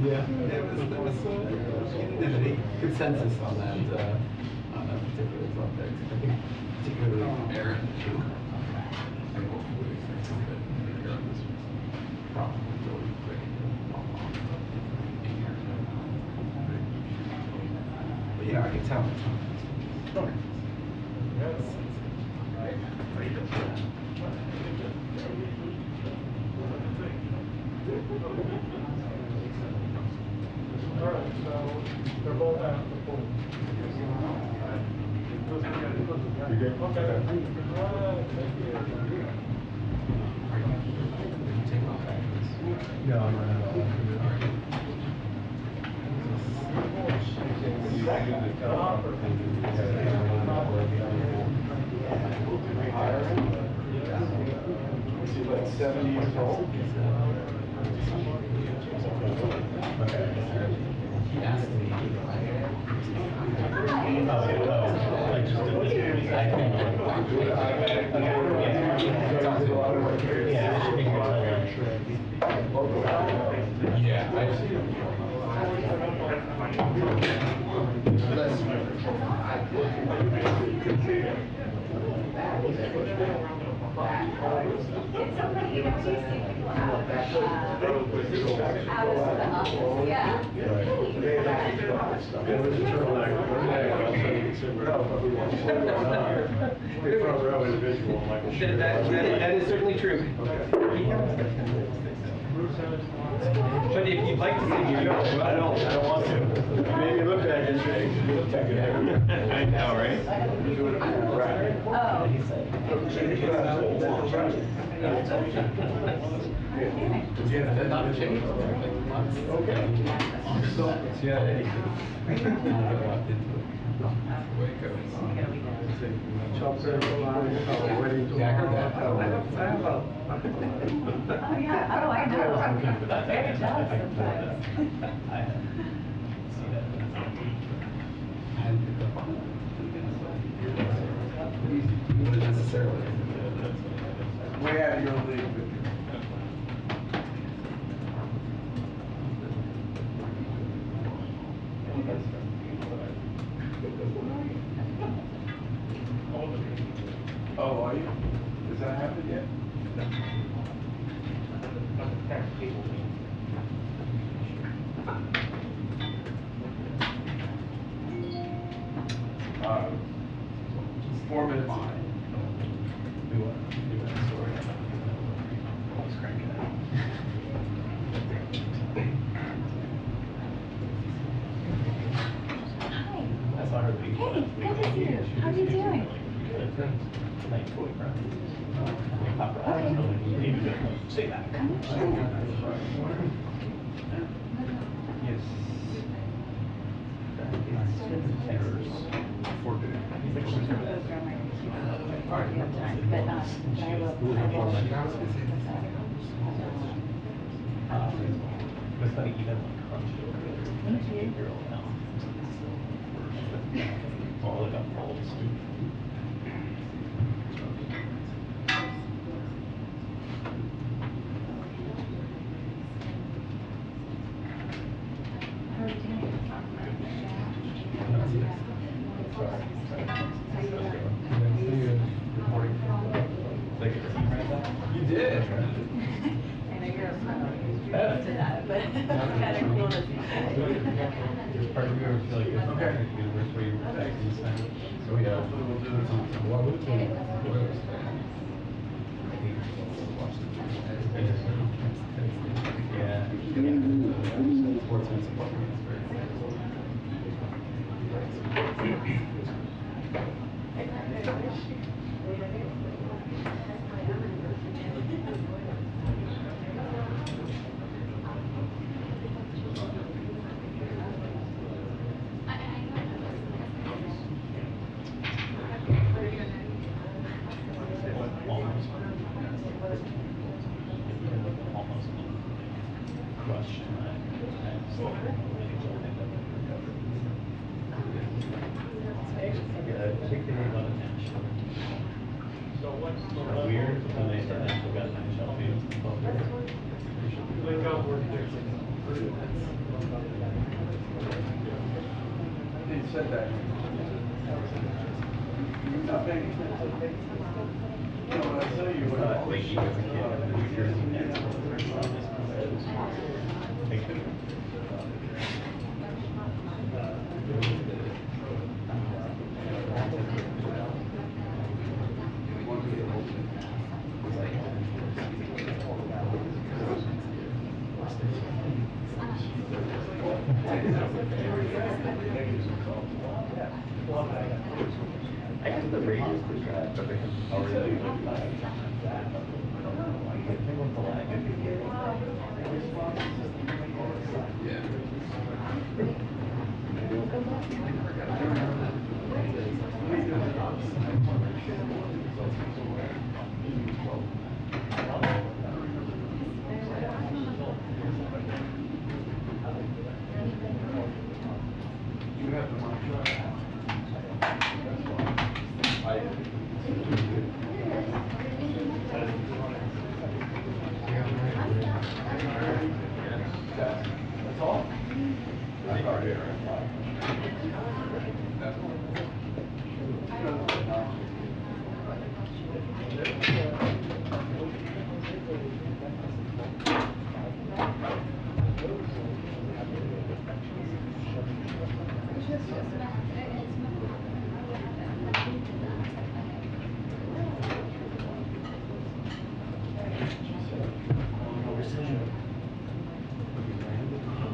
Yeah, there was consensus on that particular subject. I think particularly Aaron too. And hopefully this probably really quick. But yeah, I can tell. Okay. Yes. All right, so they're both out the pool. You good? Okay. No, I'm running out. Is he like 70 years old? Okay. He asked me. Like just I think. Yeah, I That is certainly true. But if you'd like to say you don't, I don't want to. Maybe look at it yesterday. I know, right? Yeah, that not changed. Okay. Yeah, Chapter, yeah, I heard that. Oh yeah, oh I know, I'm very jealous sometimes. I hadn't picked up on that. Not necessarily. way out of your league. Oh, are you? Does that happen yet? Uh, 4 minutes. Do that story. Always cranking it. Hi. That's not her lead. Hey, good to see you. How are you doing? Nice boyfriend. Say that. Yes. It's funny, even like crunched over 8-year-old now. All like up old stupid. You did. I know you're used to that, but it's kind of cool to see. Part of you ever feel like it's okay. The worst way you attack these times. So yeah. What would you yeah. Sportsman support. crushed my I think they made a lot of cash. So what's Weird when they said I forgot my Shelby. Link up where He said that. No, when I tell you what I Like he was a kid in New Jersey. Thank you. I guess the radius is that, but they can already you have the money. That's all? I've already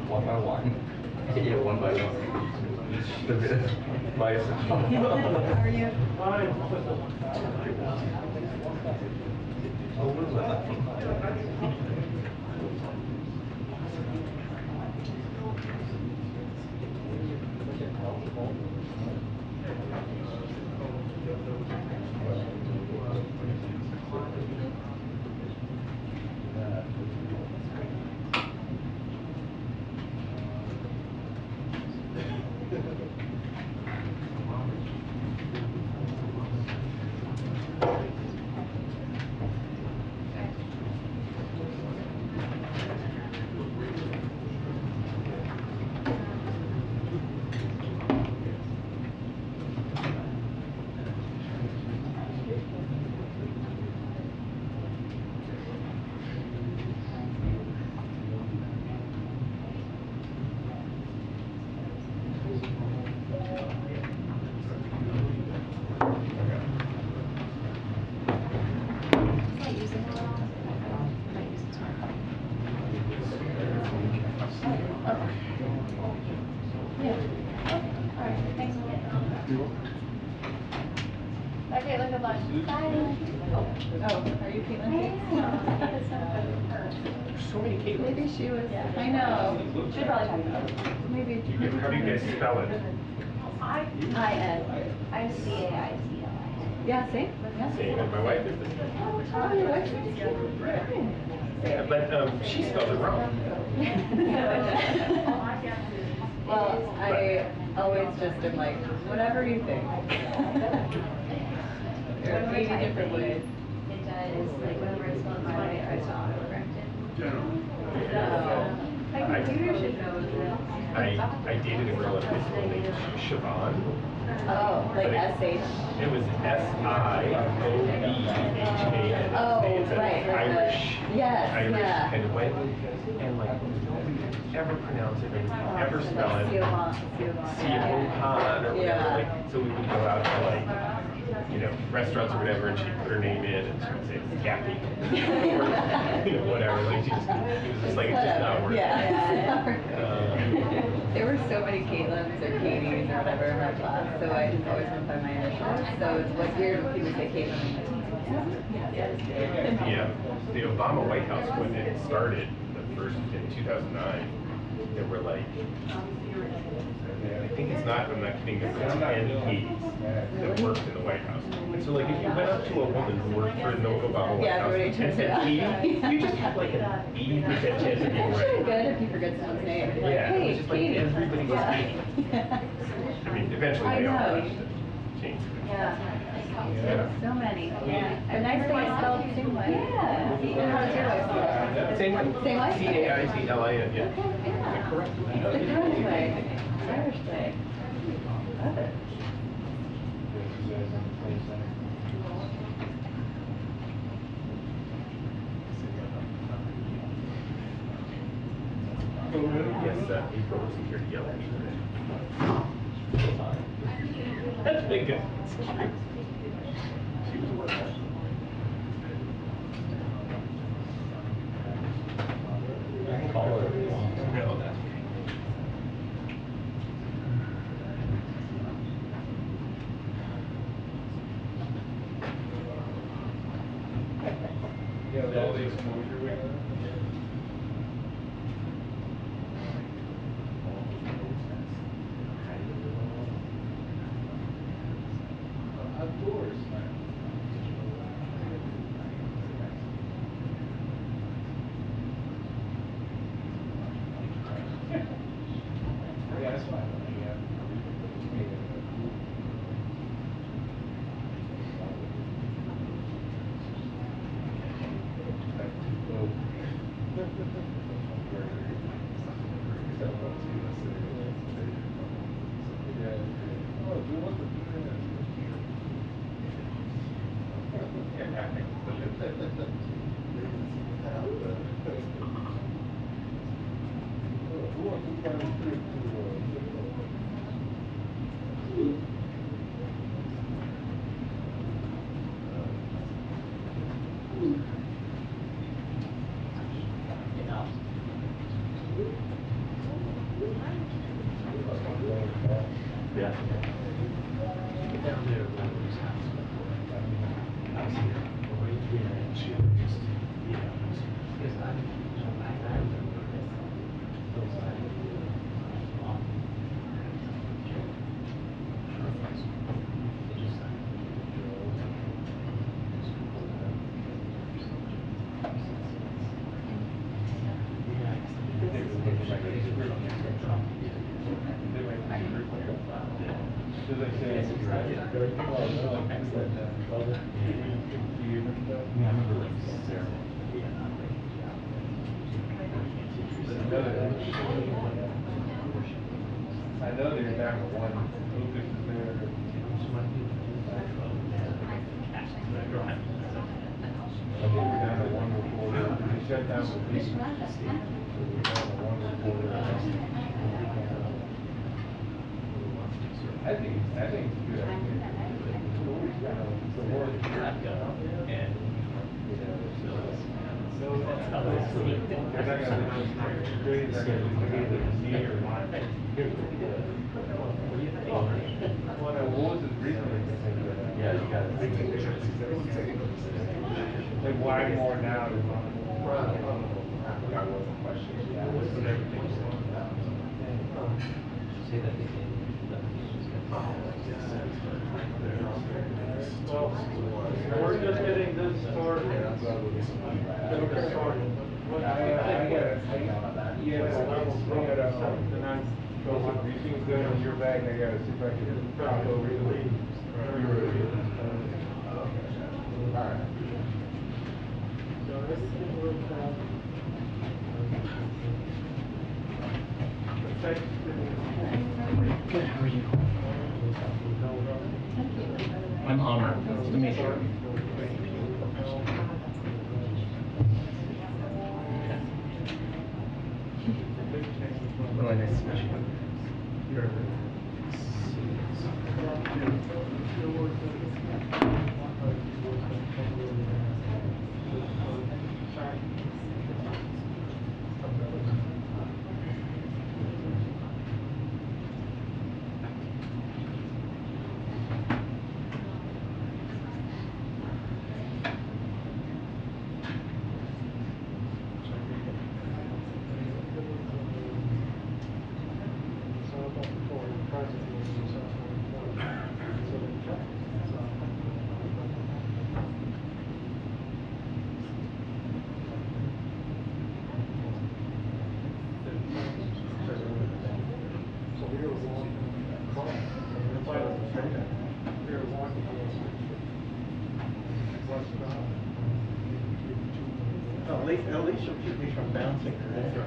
one by one. Yeah, one by one. By How are you? Okay, look at lunch. Bye. Oh, are you Caitlin? So many Caitlins. Maybe she was. I know. Should probably talk about it. Maybe. How do you guys spell it? I-N. I'm CAITLI. Yeah, same. Yeah. Same, and my wife is the same. Oh, your wife is Yeah, but she spelled it wrong. Well, I always just am like, whatever you think. There are 80 different ways. It does, like whenever I spell it my way, I saw it corrected. My computer should know that. I dated a girl in high school named Siobhan. Oh, like S-H. It was S-I-O-B-H-A-N. Oh, It's an right. Irish, Yes, Irish yeah. kind of way. And like, nobody ever pronounce it, nobody ever spell it. Siobhan or whatever. Yeah. Like, so we would go out to like, you know, restaurants or whatever, and she'd put her name in, and she would say Kathy, or you know, whatever. Like, it was just like it's just not working. There were so many Caitlins or Katies or whatever in my class, so I just always went by my initials. So it's like weird when people say Caitlin. Yeah, the Obama White House, when it started, the first in 2009, there were like, I think it's not, I'm not kidding, there were 10 Katie's that worked in the White House. And so like if you went up to a woman who worked for the Obama White House everybody and turns said it out. Katie, you just had like an 80% chance of being It's right. really good if you forget someone's name. Like, Yeah, it hey, was just like Katie. everybody was Katie. I mean, eventually I they all know. rushed to change it. Yeah. So many. The nice thing is spelled the same way. Yeah. And how does your wife spell it? Same way. Same way? C-A-I-T-L-I-N, yeah. Yeah. The correct way. The correct way. Irish way. Love it. Yes, April wasn't here to yell at me today. That's big. It's cute. She was working. I can call her if you want. No, that's okay. Yeah, all the exposure we have. Outdoors, man. Yeah, that's fine. Yeah. Yeah. Down there, Lowe's house. I was here. And she just, because I remember those I know they're down to one. Lucas is there. I think we're down to one reporter. They shut down the beach. So we're down to one reporter. I think it's a good idea. The more the traffic and so that's how they're not gonna really not gonna do the knee or not. What was it recently? Yeah, you got it. Like why more now than I wasn't questioned. Yeah, but everything's say that they can. Well, we're just getting this started. The briefing's done on your bag, and I gotta see if I can pop over to the. Alright. So this will come. Good, how are you? I'm honored to meet you. Really nice to meet you. least you'll keep me from bouncing her head.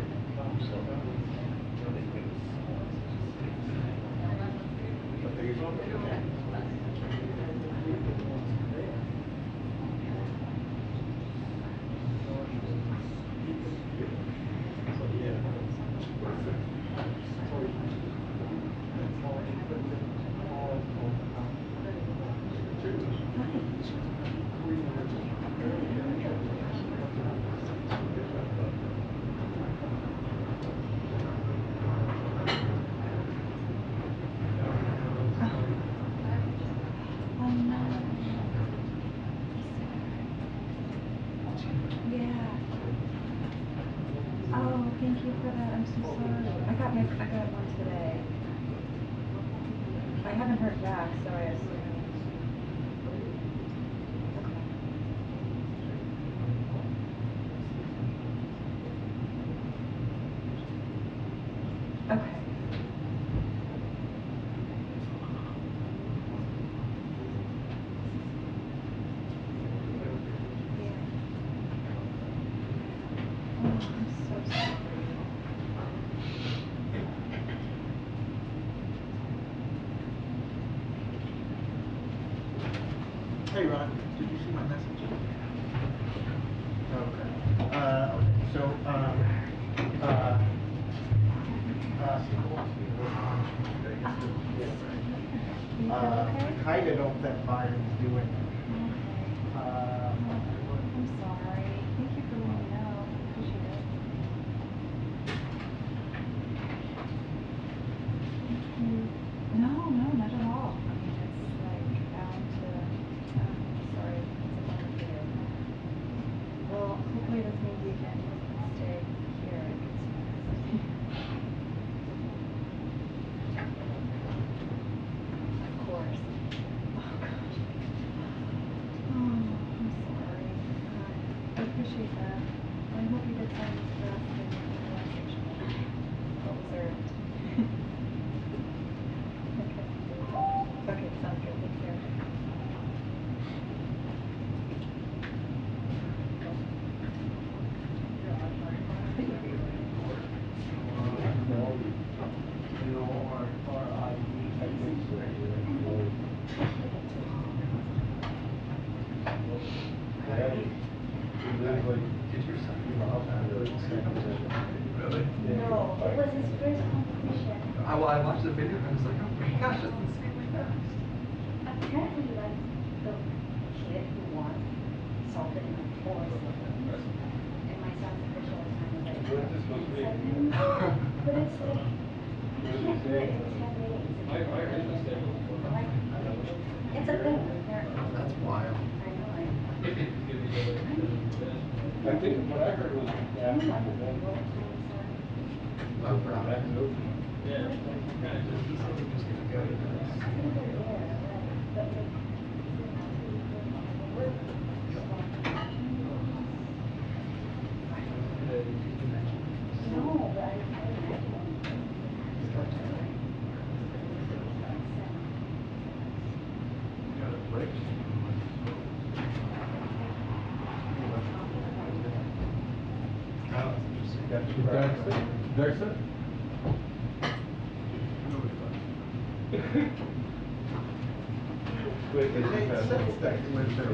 Oh, thank you for that. I'm so sorry. I got one today. I haven't heard back, so I assume. Okay. Hey Ron, did you see my message? Okay. So, kinda don't think Byron's doing it. I'm sorry. Thank you for letting me know. Appreciate it. No, not at all. I mean, it's like bound to. Sorry, it's a bummer for you. Well, hopefully this means you can stay here. Of course. Oh gosh. Oh, I'm sorry. I appreciate that. I hope you get some rest and relaxation. Well deserved. Okay, sounds good. Take care. Really? No, it was his first competition. Well, I watched the video and I was like, oh my gosh, that's insanely fast. Apparently, like, the kid who won salted in the forest. And my son's official time was like, 7 seconds. But it's like, I can't do it in 10 days. Like, it's a thing. That's wild. I know, like. I think what I heard was after the event. I'm proud. Yeah. He said he was gonna go to this. No, but I Got a break. That's it. It made sense that you went there.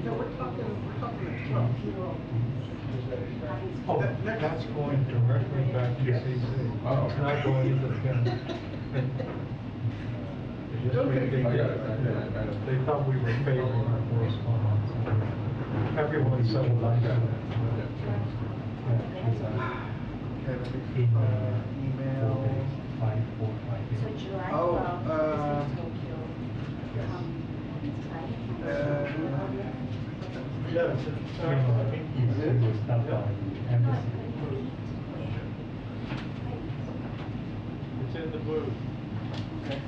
No, we're talking at 12. Oh, that's going directly back to CC. Oh. It's not going into the county. Okay. They thought we were favoring our correspondence. Everyone settled like that. Email. So July Oh, 12th is in Tokyo. Yeah, it's in the booth. Okay.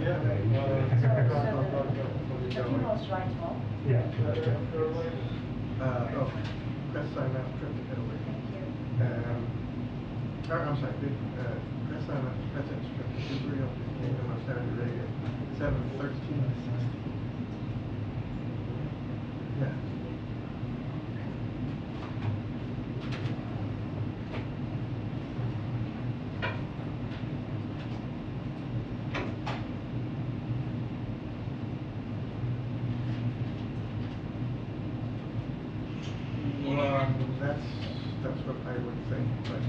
Yeah. The funeral's July 12th. Yeah. Oh, Chris, I'm out trip to Italy. Thank you. I'm sorry, that's on a President's trip to Israel, Kingdom of Saudi Arabia, 7/13 to 16. Yeah. That's what I would think, but,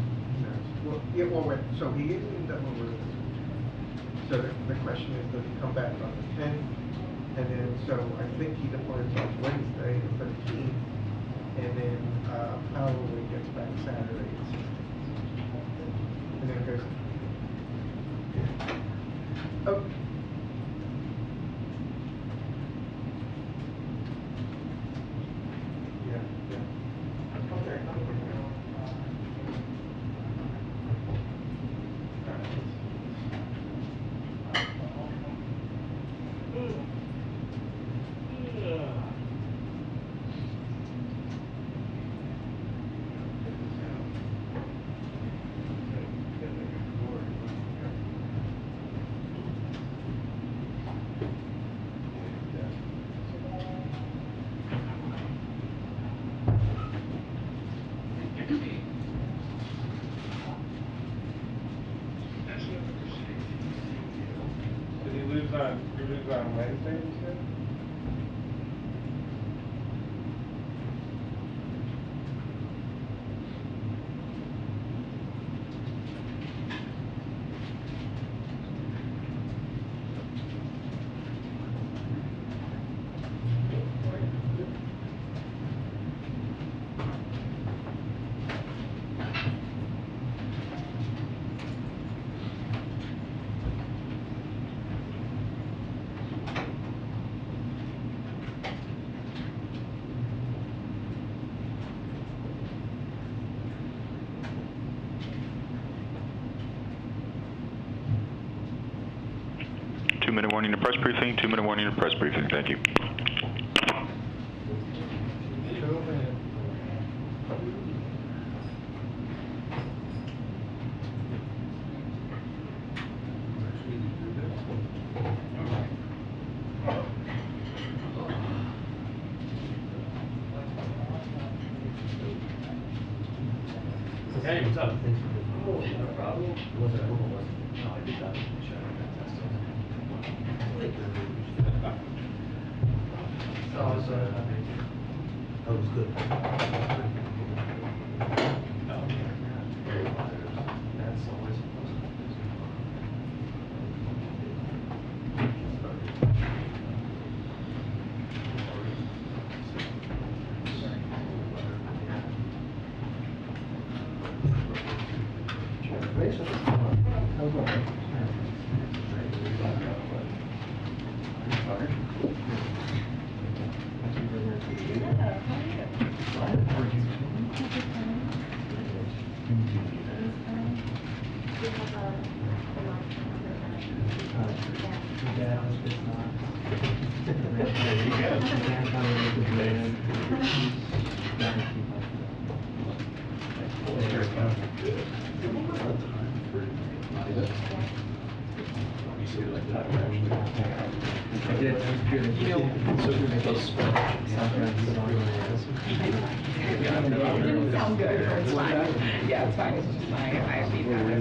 well, yeah, well, wait, so he is in Dublin with us. So the question is, does he come back on the 10th? And then, so I think he departs on Wednesday, the 13th, and then, probably gets back Saturday, the 16th. And then goes, oh. He leaves on Wednesday, you said? Two-minute warning to press briefing, 2-minute warning to press briefing. Thank you. Hey, what's up? No problem. Was it a Google? No, I did that. It was good. That's always Didn't sound good, it's fine. Yeah, it's fine, it's just my feedback. No.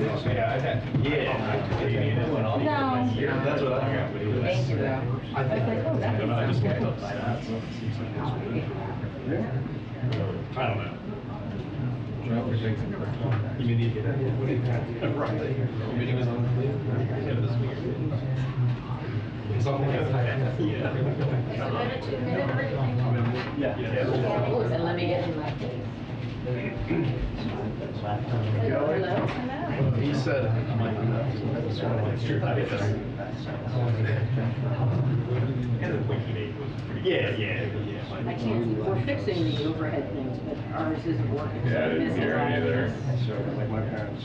That's what I got. Thank you, though. I was like, oh, that sounds good. I don't know. You mean the right. Meeting was on the yeah, this week. Something else. Yeah. And let me get in my place. He said, yeah. I can't, we're fixing the overhead things, but ours isn't working. So Yeah, I didn't hear any either. So, like my parents.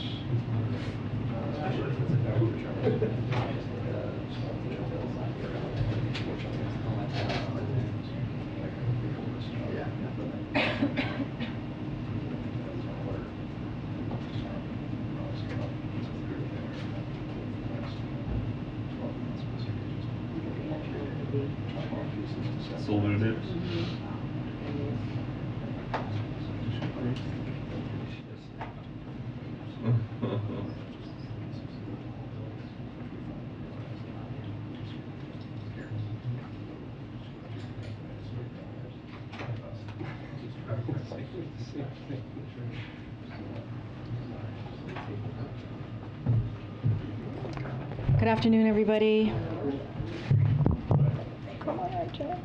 That's all it is. Good afternoon, everybody. Come on, Jeff.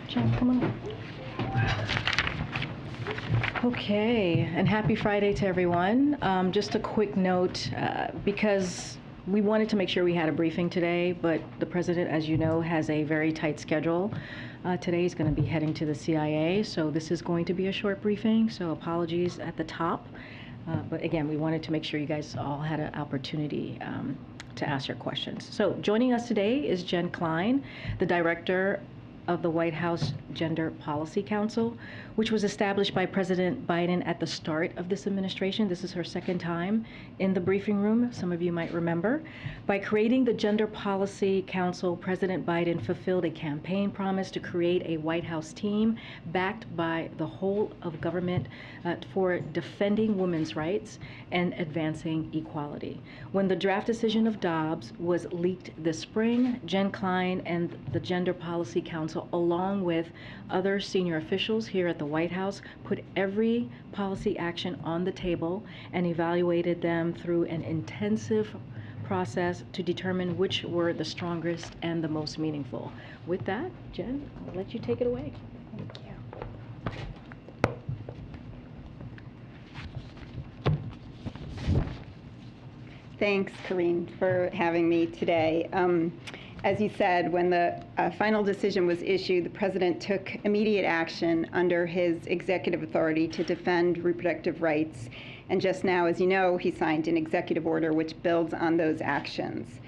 Jeff, come on. Okay, and happy Friday to everyone. Just a quick note, because we wanted to make sure we had a briefing today, but the president, as you know, has a very tight schedule. Today he's going to be heading to the CIA, so this is going to be a short briefing, so apologies at the top. But again, we wanted to make sure you guys all had an opportunity to ask your questions. So joining us today is Jen Klein, the director of the White House Gender Policy Council, which was established by President Biden at the start of this administration. This is her second time in the briefing room, some of you might remember. By creating the Gender Policy Council, President Biden fulfilled a campaign promise to create a White House team backed by the whole of government for defending women's rights and advancing equality. When the draft decision of Dobbs was leaked this spring, Jen Klein and the Gender Policy Council, along with other senior officials here at the White House, put every policy action on the table and evaluated them through an intensive process to determine which were the strongest and the most meaningful. With that, Jen, I'll let you take it away. Thank you. Thanks, Corrine, for having me today. As you said, when the final decision was issued, the president took immediate action under his executive authority to defend reproductive rights. And just now, as you know, he signed an executive order which builds on those actions.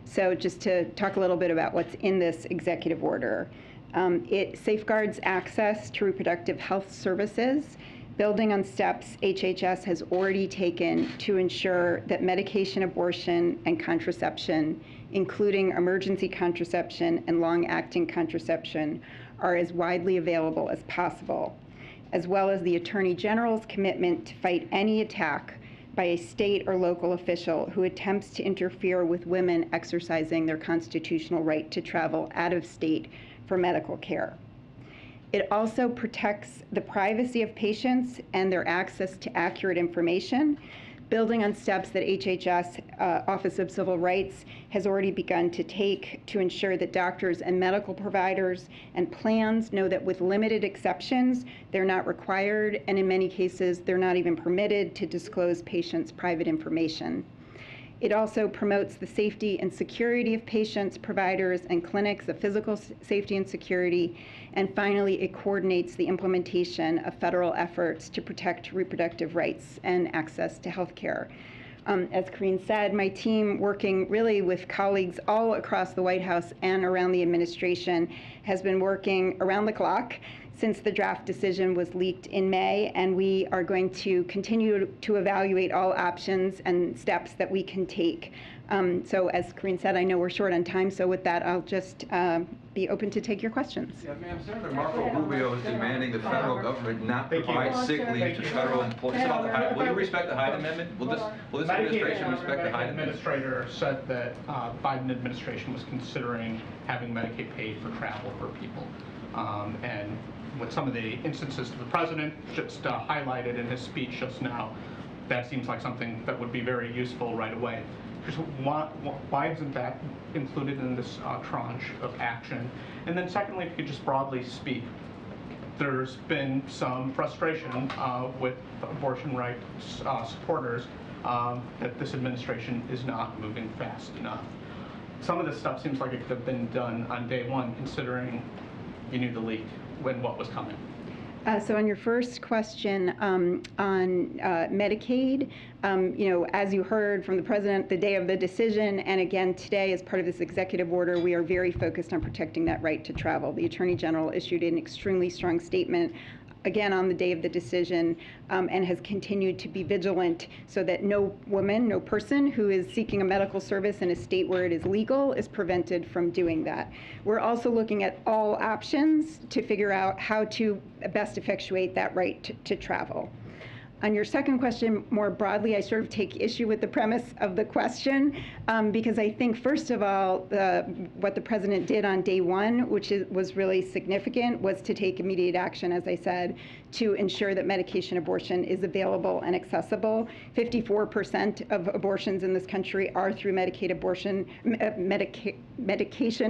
So just to talk a little bit about what's in this executive order. It safeguards access to reproductive health services, building on steps HHS has already taken to ensure that medication abortion and contraception, including emergency contraception and long-acting contraception, are as widely available as possible, as well as the Attorney General's commitment to fight any attack by a state or local official who attempts to interfere with women exercising their constitutional right to travel out of state for medical care. It also protects the privacy of patients and their access to accurate information, building on steps that HHS, Office of Civil Rights, has already begun to take to ensure that doctors and medical providers and plans know that with limited exceptions, they're not required, and in many cases, they're not even permitted to disclose patients' private information. It also promotes the safety and security of patients, providers, and clinics, of physical safety and security. And finally, it coordinates the implementation of federal efforts to protect reproductive rights and access to health care. As Corrine said, my team, working really with colleagues all across the White House and around the administration, has been working around the clock since the draft decision was leaked in May, and we are going to continue to evaluate all options and steps that we can take. So as Corrine said, I know we're short on time, so with that, I'll just be open to take your questions. Yeah, ma'am, Senator Marco Rubio is demanding the federal government not provide sick leave to federal employees. Will you respect the Hyde Amendment? Will this administration respect the Hyde Amendment? The administrator said that Biden administration was considering having Medicaid paid for travel for people. And with some of the instances the president just highlighted in his speech just now, that seems like something that would be very useful right away. Just why isn't that included in this tranche of action? And then secondly, if you could just broadly speak, there's been some frustration with abortion rights supporters that this administration is not moving fast enough. Some of this stuff seems like it could have been done on day one, considering you knew the leak when what was coming. So on your first question on Medicaid, as you heard from the president the day of the decision, and again today as part of this executive order, we are very focused on protecting that right to travel. The Attorney General issued an extremely strong statement again on the day of the decision, and has continued to be vigilant so that no woman, no person who is seeking a medical service in a state where it is legal is prevented from doing that. We're also looking at all options to figure out how to best effectuate that right to travel. On your second question, more broadly, I sort of take issue with the premise of the question, because I think, first of all, what the president did on day one, which was really significant, was to take immediate action, as I said, to ensure that medication abortion is available and accessible. 54% of abortions in this country are through medication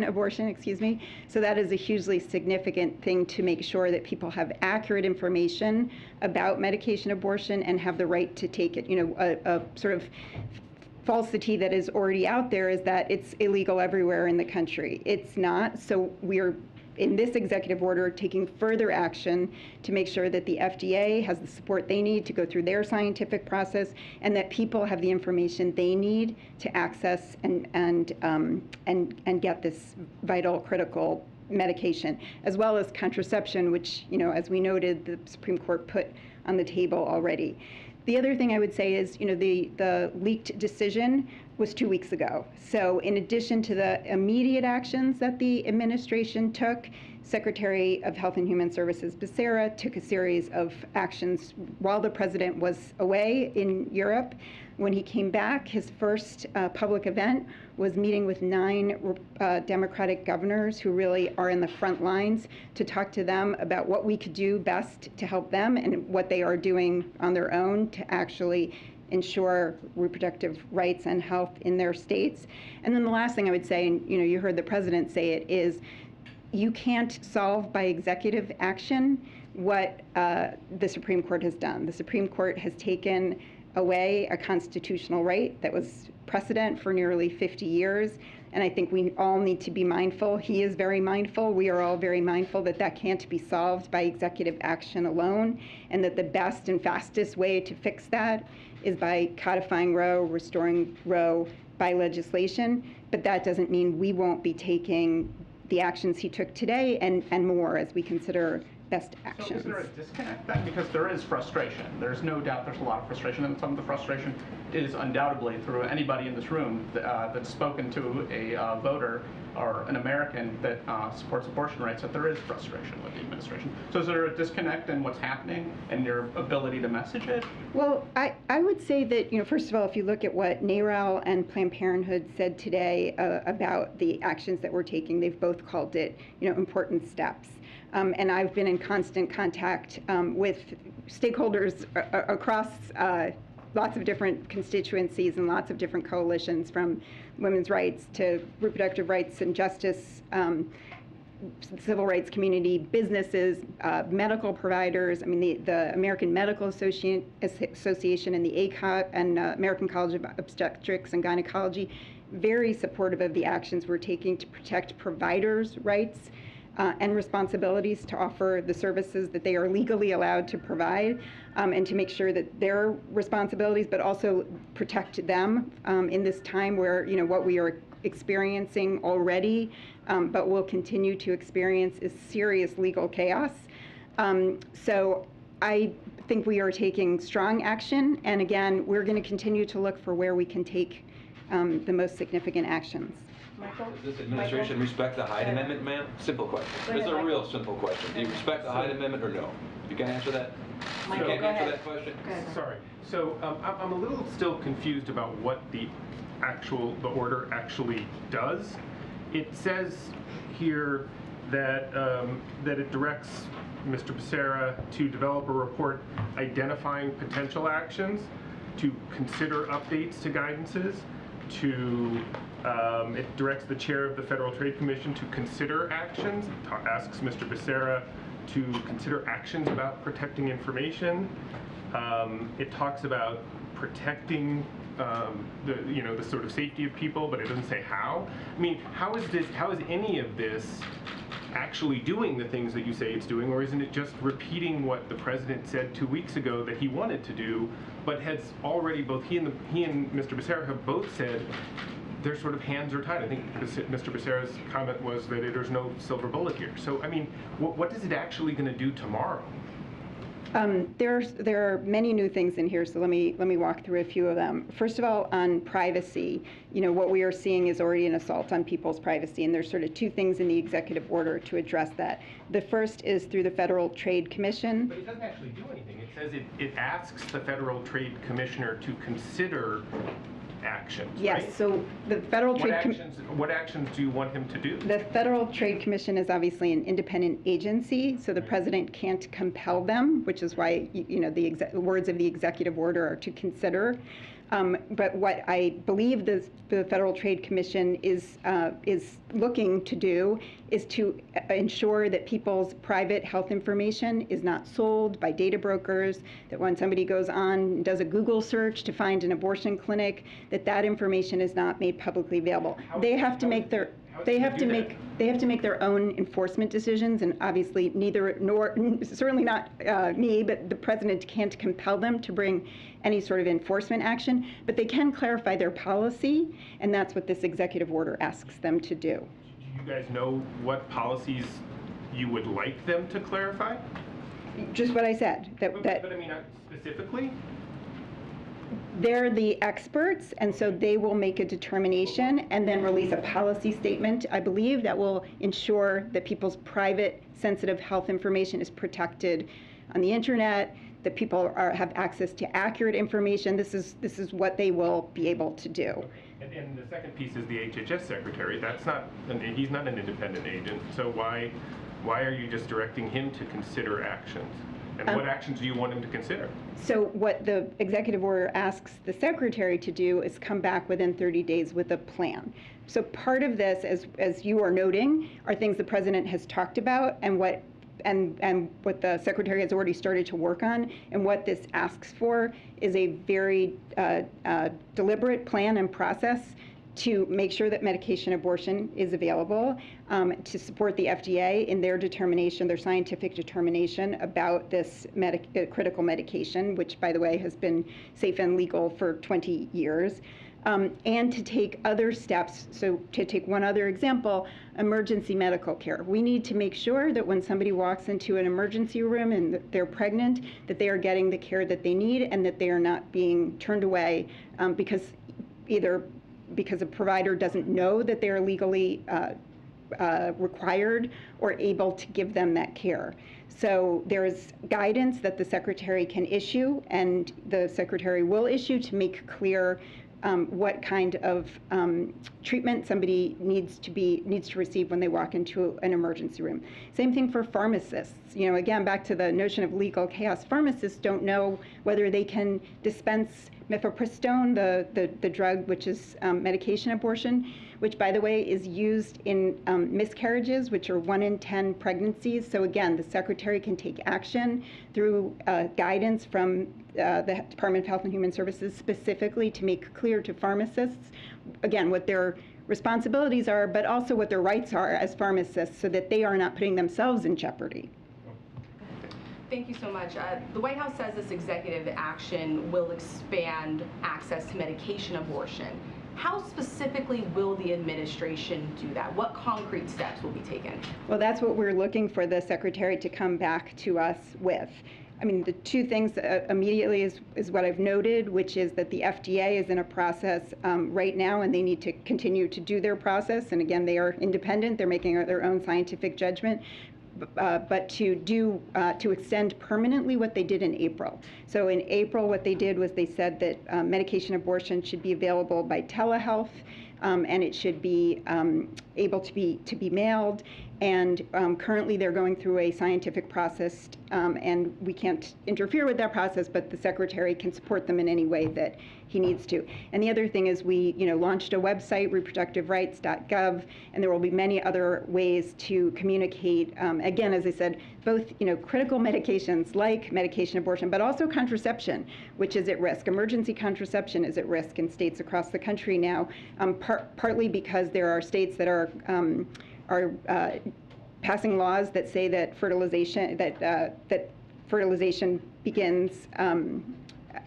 abortion, excuse me. So that is a hugely significant thing to make sure that people have accurate information about medication abortion and have the right to take it. You know, a sort of falsity that is already out there is that it's illegal everywhere in the country. It's not. So we're, in this executive order, taking further action to make sure that the FDA has the support they need to go through their scientific process, and that people have the information they need to access and get this vital, critical medication, as well as contraception, which, you know, as we noted, the Supreme Court put on the table already. The other thing I would say is, you know, the leaked decision was 2 weeks ago. So in addition to the immediate actions that the administration took, Secretary of Health and Human Services Becerra took a series of actions while the president was away in Europe. When he came back, his first public event was meeting with 9 Democratic governors who really are in the front lines to talk to them about what we could do best to help them and what they are doing on their own to actually ensure reproductive rights and health in their states. And then the last thing I would say, and you know, you heard the president say it, is you can't solve by executive action what the Supreme Court has done. The Supreme Court has taken away a constitutional right that was precedent for nearly 50 years. And I think we all need to be mindful. He is very mindful. We are all very mindful that that can't be solved by executive action alone, and that the best and fastest way to fix that is by codifying Roe, restoring Roe by legislation. But that doesn't mean we won't be taking the actions he took today and more as we consider best actions. So is there a disconnect then? Because there is frustration. There's no doubt there's a lot of frustration, and some of the frustration is undoubtedly through anybody in this room that's spoken to a voter or an American that supports abortion rights, that there is frustration with the administration. So is there a disconnect in what's happening and your ability to message it? Well, I would say that, you know, first of all, if you look at what NARAL and Planned Parenthood said today about the actions that we're taking, they've both called it, you know, important steps. And I've been in constant contact with stakeholders across lots of different constituencies and lots of different coalitions, from women's rights to reproductive rights and justice, civil rights community, businesses, medical providers. I mean, the American Medical Association and the ACOG and American College of Obstetrics and Gynecology, very supportive of the actions we're taking to protect providers' rights and responsibilities to offer the services that they are legally allowed to provide, and to make sure that their responsibilities, but also protect them in this time where, you know, what we are experiencing already, but will continue to experience, is serious legal chaos. So I think we are taking strong action, and again, we're going to continue to look for where we can take the most significant actions. Michael? Does this administration respect the Hyde Amendment, ma'am? Simple question. It's a real simple question. Do you respect the Hyde Amendment or no? You can answer that? Michael, You can't go answer ahead. that question? Go ahead. Sorry. So I'm a little still confused about what the order actually does. It says here that that it directs Mr. Becerra to develop a report identifying potential actions, to consider updates to guidances, to it directs the chair of the Federal Trade Commission to consider actions, asks Mr. Becerra to consider actions about protecting information. It talks about protecting the sort of safety of people, but it doesn't say how. I mean, how is any of this actually doing the things that you say it's doing, or isn't it just repeating what the president said 2 weeks ago that he wanted to do, but has already, both he and Mr. Becerra have both said their sort of hands are tied. I think Mr. Becerra's comment was that there's no silver bullet here. So, I mean, what is it actually going to do tomorrow? There are many new things in here, so let me walk through a few of them. First of all, on privacy, what we are seeing is already an assault on people's privacy, and there's sort of two things in the executive order to address that. The first is through the Federal Trade Commission. But it doesn't actually do anything. It says it asks the Federal Trade Commissioner to consider actions, Yes, right? so the Federal Trade What actions do you want him to do? The Federal Trade Commission is obviously an independent agency, so the president can't compel them, which is why the words of the executive order are to consider. But what I believe the Federal Trade Commission is looking to do is to ensure that people's private health information is not sold by data brokers, that when somebody goes on and does a Google search to find an abortion clinic, that information is not made publicly available. They have to make their own enforcement decisions, and obviously certainly not me, but the president can't compel them to bring any sort of enforcement action, but they can clarify their policy, and that's what this executive order asks them to do. Do you guys know what policies you would like them to clarify? Just what I said. But I mean, specifically? They're the experts, and so they will make a determination and then release a policy statement, I believe, that will ensure that people's private, sensitive health information is protected on the internet, that people have access to accurate information. This is what they will be able to do. And the second piece is the HHS secretary. He's not an independent agent, so why are you just directing him to consider actions? And what actions do you want him to consider? So what the executive order asks the secretary to do is come back within 30 days with a plan. So part of this, as you are noting, are things the president has talked about and what the secretary has already started to work on. And what this asks for is a very deliberate plan and process to make sure that medication abortion is available, to support the FDA in their determination, their scientific determination about this critical medication, which, by the way, has been safe and legal for 20 years, and to take other steps. So to take one other example, emergency medical care. We need to make sure that when somebody walks into an emergency room and they're pregnant, that they are getting the care that they need and that they are not being turned away because a provider doesn't know that they're legally required or able to give them that care. So there is guidance that the secretary can issue, and the secretary will issue to make clear what kind of treatment somebody needs to receive when they walk into an emergency room. Same thing for pharmacists. Again, back to the notion of legal chaos. Pharmacists don't know whether they can dispense mifepristone, the drug which is medication abortion, which, by the way, is used in miscarriages, which are 1 in 10 pregnancies. So again, the secretary can take action through guidance from the Department of Health and Human Services specifically to make clear to pharmacists, again, what their responsibilities are, but also what their rights are as pharmacists so that they are not putting themselves in jeopardy. Thank you so much. The White House says this executive action will expand access to medication abortion. How specifically will the administration do that? What concrete steps will be taken? Well, that's what we're looking for the secretary to come back to us with. I mean, the two things immediately is what I've noted, which is that the FDA is in a process right now, and they need to continue to do their process. And again, they are independent. They're making their own scientific judgment. But to extend permanently what they did in April. So in April, what they did was they said that medication abortion should be available by telehealth, and it should be able to be mailed. And currently, they're going through a scientific process, and we can't interfere with that process, but the secretary can support them in any way that he needs to. And the other thing is we launched a website, reproductiverights.gov, and there will be many other ways to communicate, again, as I said, both critical medications like medication abortion, but also contraception, which is at risk. Emergency contraception is at risk in states across the country now, partly because there are states that are passing laws that say that fertilization begins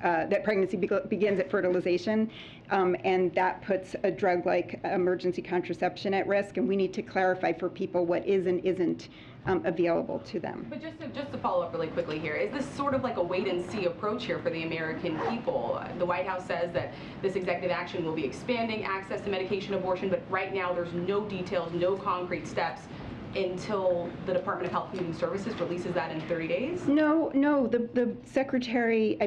that pregnancy begins at fertilization, and that puts a drug like emergency contraception at risk, and we need to clarify for people what is and isn't available to them. But just to follow up really quickly here, is this sort of like a wait-and-see approach here for the American people? The White House says that this executive action will be expanding access to medication abortion, but right now there's no details, no concrete steps until the Department of Health and Human Services releases that in 30 days? No, the Secretary,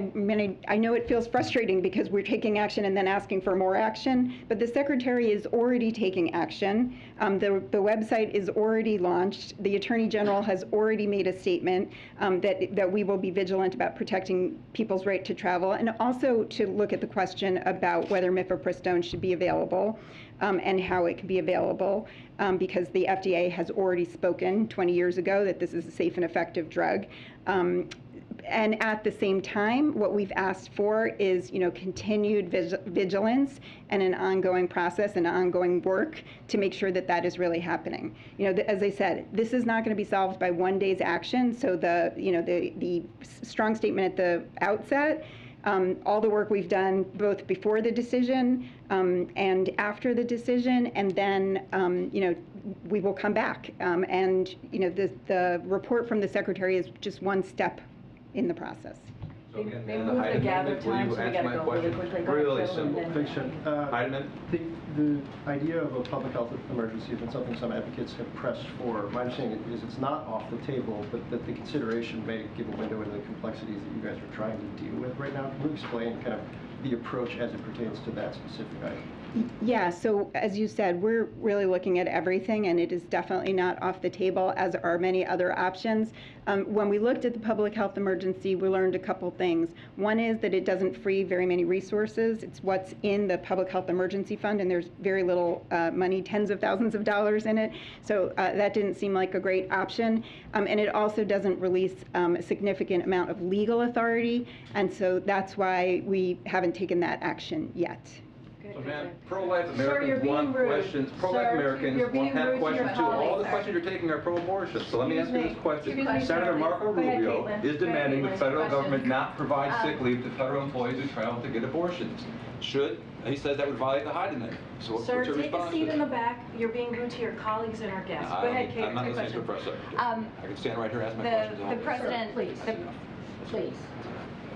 I know it feels frustrating because we're taking action and then asking for more action, but the Secretary is already taking action. The website is already launched. The Attorney General has already made a statement that we will be vigilant about protecting people's right to travel, and also to look at the question about whether mifepristone should be available and how it can be available, because the FDA has already spoken 20 years ago that this is a safe and effective drug. And at the same time, what we've asked for is, continued vigilance and an ongoing process and ongoing work to make sure that that is really happening. As I said, this is not going to be solved by one day's action. So the strong statement at the outset, all the work we've done both before the decision and after the decision, and then we will come back. The report from the Secretary is just one step in the process. So again, They the moved Hyde the gather Amendment, will time, you so we answer gotta my go really question? quickly. Go Really ahead, Phil, simple. and then- Fiction. Hyde Amendment? The idea of a public health emergency has been something some advocates have pressed for. My understanding is it's not off the table, but that the consideration may give a window into the complexities that you guys are trying to deal with right now. Can you explain kind of the approach as it pertains to that specific item? Yeah, so as you said, we're really looking at everything, and it is definitely not off the table, as are many other options. When we looked at the public health emergency, we learned a couple things. One is that it doesn't free very many resources. It's what's in the public health emergency fund, and there's very little money, tens of thousands of dollars in it. So that didn't seem like a great option. And it also doesn't release a significant amount of legal authority, and so that's why we haven't taken that action yet. So, man, pro-life Sir, you're Americans being want rude. questions. Pro-life Sir, Americans you're being have rude to questions your too. All colleagues, the sir. questions you're taking are pro-abortion. So let me ask you this question. Excuse me, Senator sir. Marco Go ahead, Rubio Caitlin. is Go demanding the ahead, Caitlin. federal Question. government not provide sick leave to federal employees who travel to get abortions. He says that would violate the Hyde Amendment. So what's Sir, your take a response seat to in the that? back. You're being rude to your colleagues and our guests. Go ahead, Kate. I'm not Take a listening to a question. press secretary. I can stand right here and ask my questions. The president, Please. Please.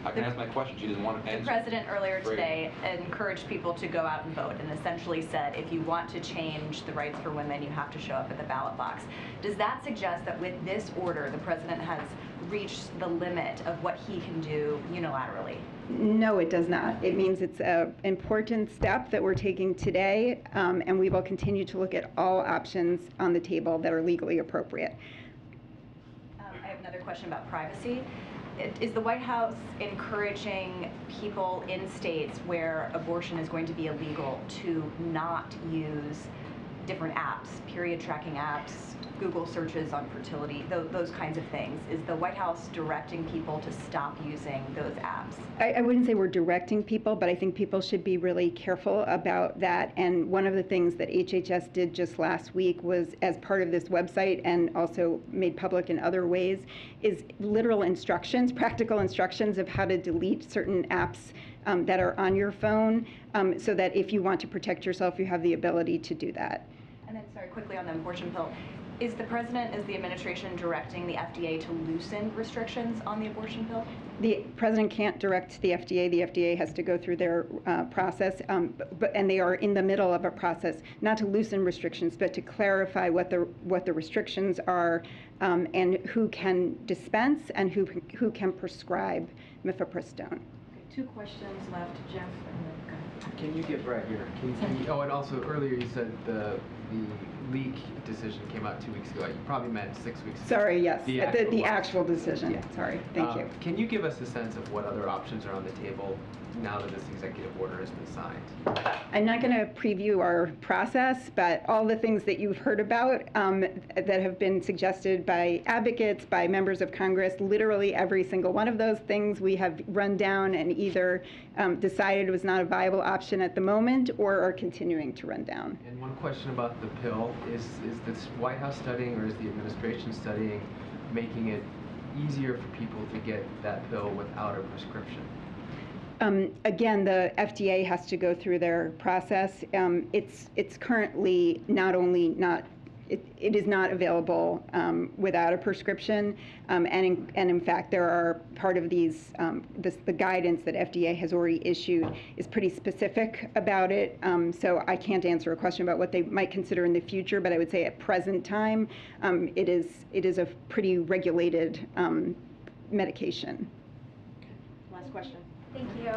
I can ask my question. She doesn't want to the answer. president earlier Great. today encouraged people to go out and vote and essentially said, if you want to change the rights for women, you have to show up at the ballot box. Does that suggest that with this order, the president has reached the limit of what he can do unilaterally? No, it does not. It means it's an important step that we're taking today, and we will continue to look at all options on the table that are legally appropriate. I have another question about privacy. Is the White House encouraging people in states where abortion is going to be illegal to not use different apps, period tracking apps, Google searches on fertility, those kinds of things? Is the White House directing people to stop using those apps? I wouldn't say we're directing people, but I think people should be really careful about that. And one of the things that HHS did just last week was, as part of this website and also made public in other ways, is literal instructions, practical instructions of how to delete certain apps that are on your phone, so that if you want to protect yourself, you have the ability to do that. And then, sorry, quickly on the abortion pill. Is the president, is the administration directing the FDA to loosen restrictions on the abortion pill? The president can't direct the FDA. The FDA has to go through their process, and they are in the middle of a process, not to loosen restrictions, but to clarify what the restrictions are, and who can dispense and who can prescribe mifepristone. Two questions left, Jeff, and then go ahead. Can you get right here? Oh, and also earlier you said the leak decision came out 2 weeks ago. You probably meant 6 weeks ago. Sorry, yes, The actual decision. Yeah. Sorry, thank you. Can you give us a sense of what other options are on the table now that this executive order has been signed? I'm not going to preview our process, but all the things that you've heard about that have been suggested by advocates, by members of Congress, literally every single one of those things we have run down and either decided was not a viable option at the moment or are continuing to run down. And one question about the pill, is this White House studying or is the administration studying making it easier for people to get that pill without a prescription? Again, the FDA has to go through their process. It's currently not only not, it is not available without a prescription, and in fact, there are part of these, the guidance that FDA has already issued is pretty specific about it. So I can't answer a question about what they might consider in the future, but I would say at present time, it is a pretty regulated medication. Last question. Thank you.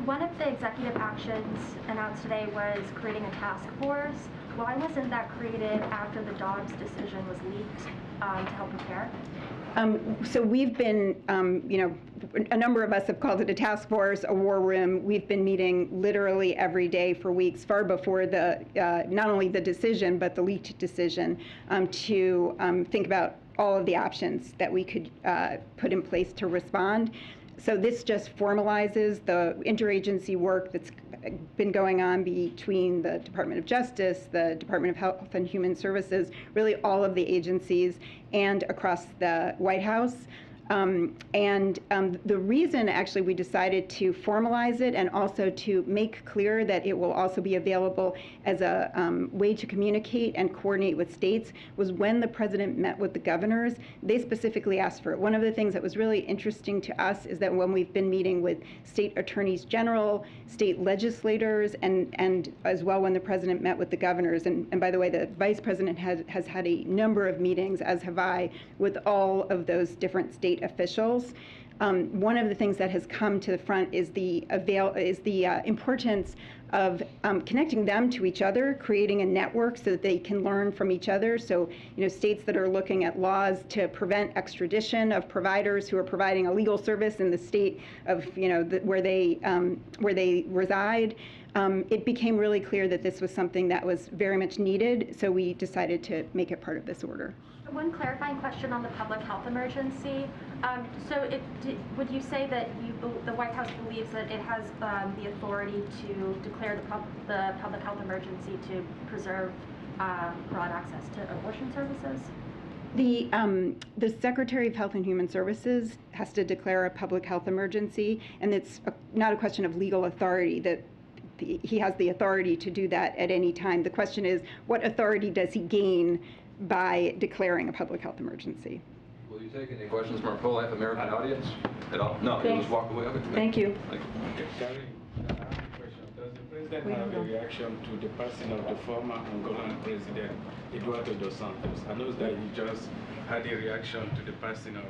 One of the executive actions announced today was creating a task force. Why wasn't that created after the Dobbs decision was leaked to help prepare? So we've been, a number of us have called it a task force, a war room. We've been meeting literally every day for weeks, far before the, not only the decision, but the leaked decision, to think about all of the options that we could put in place to respond. So this just formalizes the interagency work that's been going on between the Department of Justice, the Department of Health and Human Services, really all of the agencies, and across the White House. The reason actually we decided to formalize it and also to make clear that it will also be available as a way to communicate and coordinate with states was when the president met with the governors, they specifically asked for it. One of the things that was really interesting to us is that when we've been meeting with state attorneys general, state legislators, and as well when the president met with the governors, and by the way, the vice president has had a number of meetings, as have I, with all of those different state officials. One of the things that has come to the front is the importance of connecting them to each other, creating a network so that they can learn from each other. So, states that are looking at laws to prevent extradition of providers who are providing a legal service in the state of, where they reside. It became really clear that this was something that was very much needed, so we decided to make it part of this order. One clarifying question on the public health emergency. Would you say that the White House believes that it has the authority to declare the public health emergency to preserve broad access to abortion services? The Secretary of Health and Human Services has to declare a public health emergency, and it's not a question of legal authority. That he has the authority to do that at any time. The question is, what authority does he gain by declaring a public health emergency? Will you take any questions from our pro-life American audience at all? No, you'll just walk away. Okay. Thank you. Gary, I have a question. Does the president have a reaction to the passing of the former Angolan president, Eduardo dos Santos? I know that he just had a reaction to the passing of,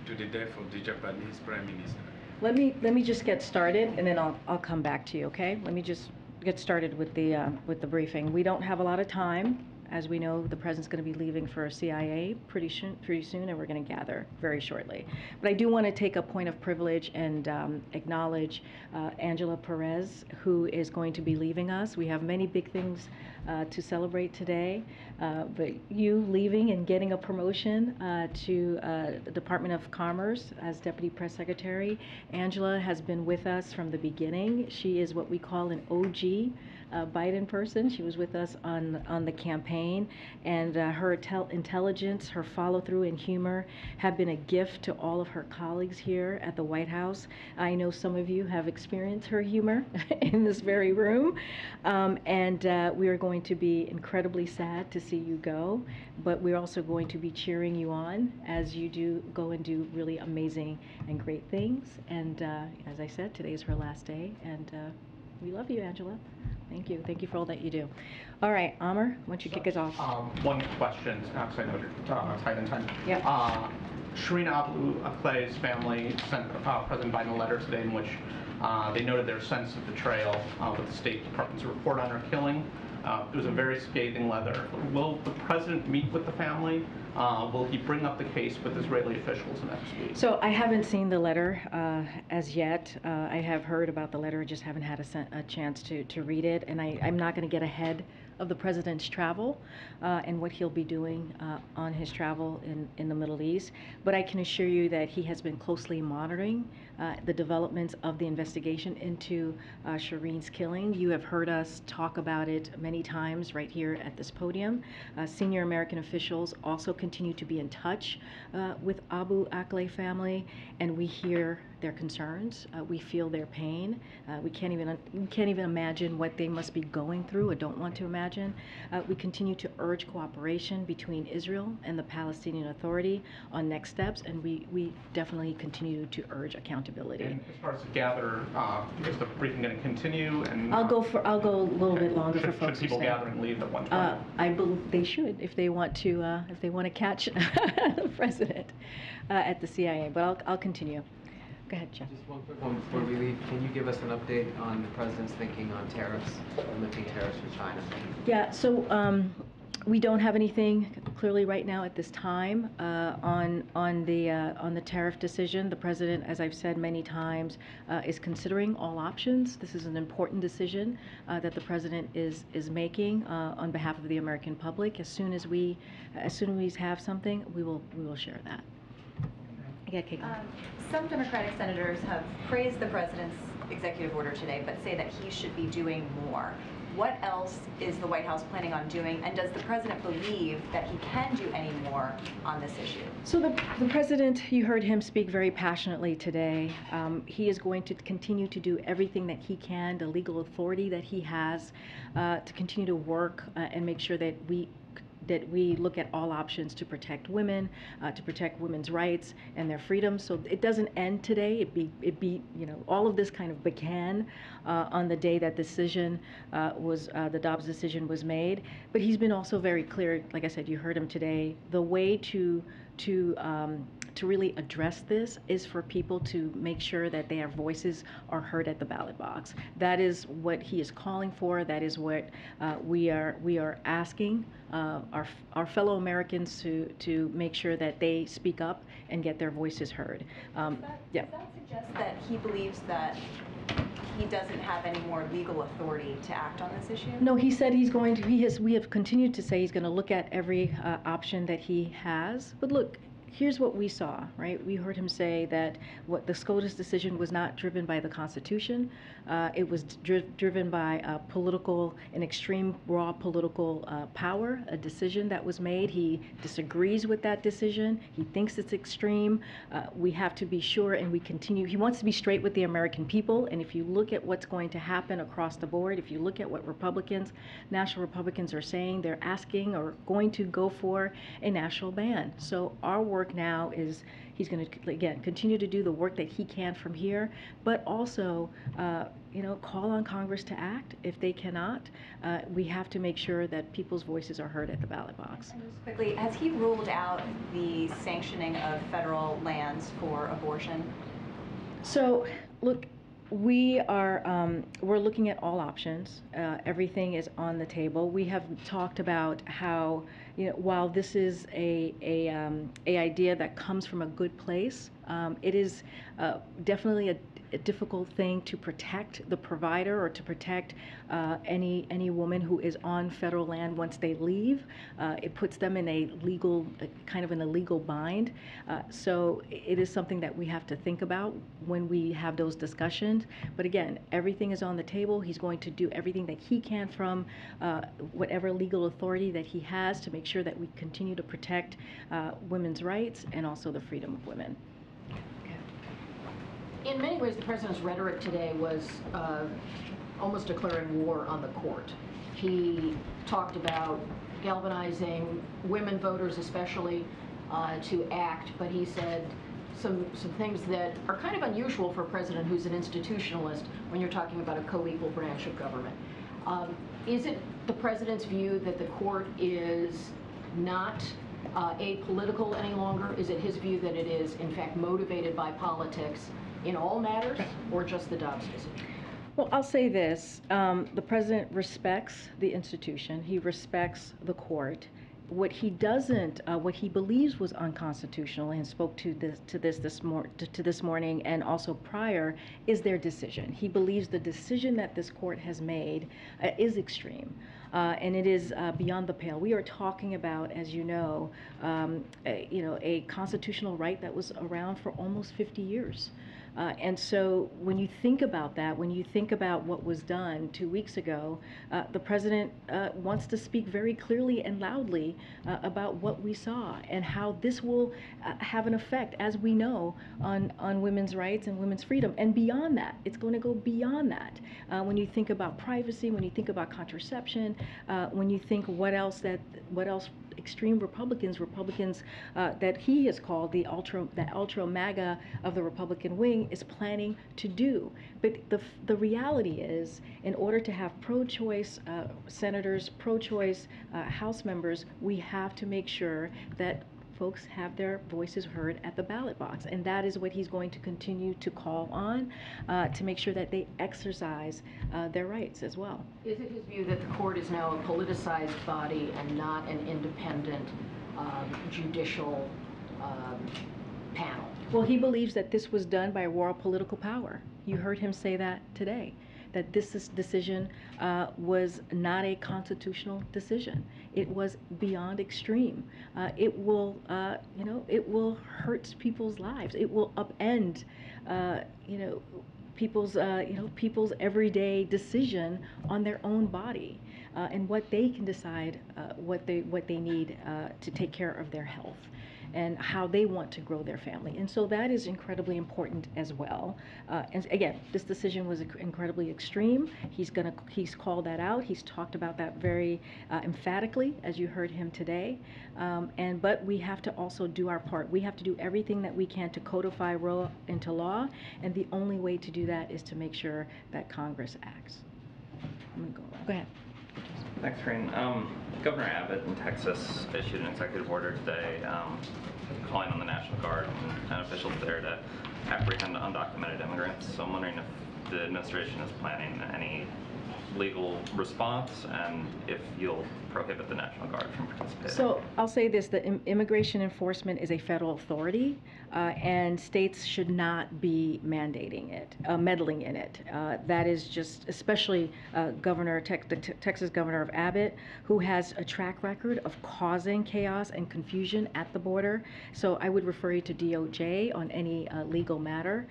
to the death of the Japanese prime minister. Let me just get started, and then I'll come back to you, okay? Let me just get started with the briefing. We don't have a lot of time. As we know, the president's going to be leaving for CIA pretty soon, and we're going to gather very shortly. But I do want to take a point of privilege and acknowledge Angela Perez, who is going to be leaving us. We have many big things to celebrate today, but you leaving and getting a promotion to the Department of Commerce as Deputy Press Secretary. Angela has been with us from the beginning. She is what we call an OG Biden person. She was with us on the campaign, and her intelligence, her follow-through and humor have been a gift to all of her colleagues here at the White House. I know some of you have experienced her humor in this very room, and we are going to be incredibly sad to see you go, but we're also going to be cheering you on as you go and do really amazing and great things. And as I said, today is her last day, and we love you, Angela. Thank you. Thank you for all that you do. All right, Amr, why don't you kick us off? One question, because I know you're tight on time. Yeah. Shireen Abu Akleh's family sent President Biden a letter today in which they noted their sense of betrayal with the State Department's report on her killing. It was a very scathing letter. Will the president meet with the family? Will he bring up the case with Israeli officials next week? So I haven't seen the letter as yet. I have heard about the letter, just haven't had a chance to read it. And I'm not going to get ahead of the president's travel and what he'll be doing on his travel in the Middle East. But I can assure you that he has been closely monitoring the developments of the investigation into Shireen's killing. You have heard us talk about it many times right here at this podium. Senior American officials also continue to be in touch with Abu Akleh family, and we hear their concerns. We feel their pain. We can't even imagine what they must be going through or don't want to imagine. We continue to urge cooperation between Israel and the Palestinian Authority on next steps, and we definitely continue to urge accountability. And as far as the gather, is the briefing going to continue? And I'll go a little bit longer for should folks who people stay. gather and leave at 1:20? I believe they should if they want to catch the president at the CIA. But I'll continue. Go ahead, Jeff. Just one quick one before we leave. Can you give us an update on the president's thinking on tariffs, lifting tariffs for China? Yeah. So we don't have anything clearly right now at this time on the tariff decision. The president, as I've said many times, is considering all options. This is an important decision that the president is making on behalf of the American public. As soon as we have something, we will share that. Yeah, Kate. Some Democratic senators have praised the president's executive order today, but say that he should be doing more. What else is the White House planning on doing, and does the president believe that he can do any more on this issue? So the president, you heard him speak very passionately today. He is going to continue to do everything that he can, the legal authority that he has, to continue to work and make sure that we look at all options to protect women, to protect women's rights and their freedoms. So it doesn't end today. All of this kind of began on the day that the Dobbs decision was made. But he's been also very clear. Like I said, you heard him today. The way to really address this is for people to make sure that their voices are heard at the ballot box. That is what he is calling for. That is what we are asking our fellow Americans to make sure that they speak up and get their voices heard. Does that suggest that he believes that he doesn't have any more legal authority to act on this issue? No, he said he's going to. We have continued to say he's going to look at every option that he has. But look, here's what we saw, right? We heard him say that what the SCOTUS decision was not driven by the Constitution. It was driven by an extreme raw political power, a decision that was made. He disagrees with that decision. He thinks it's extreme. We have to be sure, and we continue. He wants to be straight with the American people, and if you look at what's going to happen across the board, if you look at what national Republicans are saying, they're asking or going to go for a national ban. So our work now is he's going to, again, continue to do the work that he can from here, but also call on Congress to act. If they cannot, we have to make sure that people's voices are heard at the ballot box. And just quickly, has he ruled out the sanctioning of federal lands for abortion? So look, we're looking at all options. Everything is on the table. We have talked about how, while this is a idea that comes from a good place, it is definitely a difficult thing to protect the provider or to protect any woman who is on federal land once they leave. It puts them in a legal bind. So it is something that we have to think about when we have those discussions. But again, everything is on the table. He's going to do everything that he can from whatever legal authority that he has to make sure that we continue to protect women's rights and also the freedom of women. In many ways, the president's rhetoric today was almost declaring war on the court. He talked about galvanizing women voters especially to act, but he said some things that are kind of unusual for a president who's an institutionalist when you're talking about a co-equal branch of government. Is it the president's view that the court is not apolitical any longer? Is it his view that it is, in fact, motivated by politics in all matters, or just the Dobbs decision? Well, I'll say this. The president respects the institution. He respects the court. What he believes was unconstitutional and spoke to this morning and also prior is their decision. He believes the decision that this court has made is extreme. And it is beyond the pale. We are talking about, as you know, a constitutional right that was around for almost 50 years. And so when you think about that, when you think about what was done 2 weeks ago, the president wants to speak very clearly and loudly about what we saw and how this will have an effect, as we know, on women's rights and women's freedom. And beyond that, it's going to go beyond that. When you think about privacy, when you think about contraception, when you think what else extreme Republicans that he has called the ultra MAGA of the Republican wing is planning to do. But the reality is, in order to have pro-choice senators, pro-choice House members, we have to make sure that folks have their voices heard at the ballot box. And that is what he's going to continue to call on to make sure that they exercise their rights as well. Is it his view that the court is now a politicized body and not an independent judicial panel? Well, he believes that this was done by raw political power. You heard him say that today, that this decision was not a constitutional decision. It was beyond extreme. It will, it will hurt people's lives. It will upend, people's everyday decision on their own body and what they can decide, what they need to take care of their health and how they want to grow their family. And so that is incredibly important as well. And again, this decision was incredibly extreme. He's called that out. He's talked about that very emphatically, as you heard him today. But we have to also do our part. We have to do everything that we can to codify Roe into law, and the only way to do that is to make sure that Congress acts. I'm gonna go ahead. Thanks, Corinne. Governor Abbott in Texas issued an executive order today calling on the National Guard and officials there to apprehend undocumented immigrants. So I'm wondering if the administration is planning any legal response and if you'll prohibit the National Guard from participating. So I'll say this, the immigration enforcement is a federal authority and states should not be mandating it, meddling in it. That is just, especially the Texas Governor of Abbott, who has a track record of causing chaos and confusion at the border. So I would refer you to DOJ on any legal matter.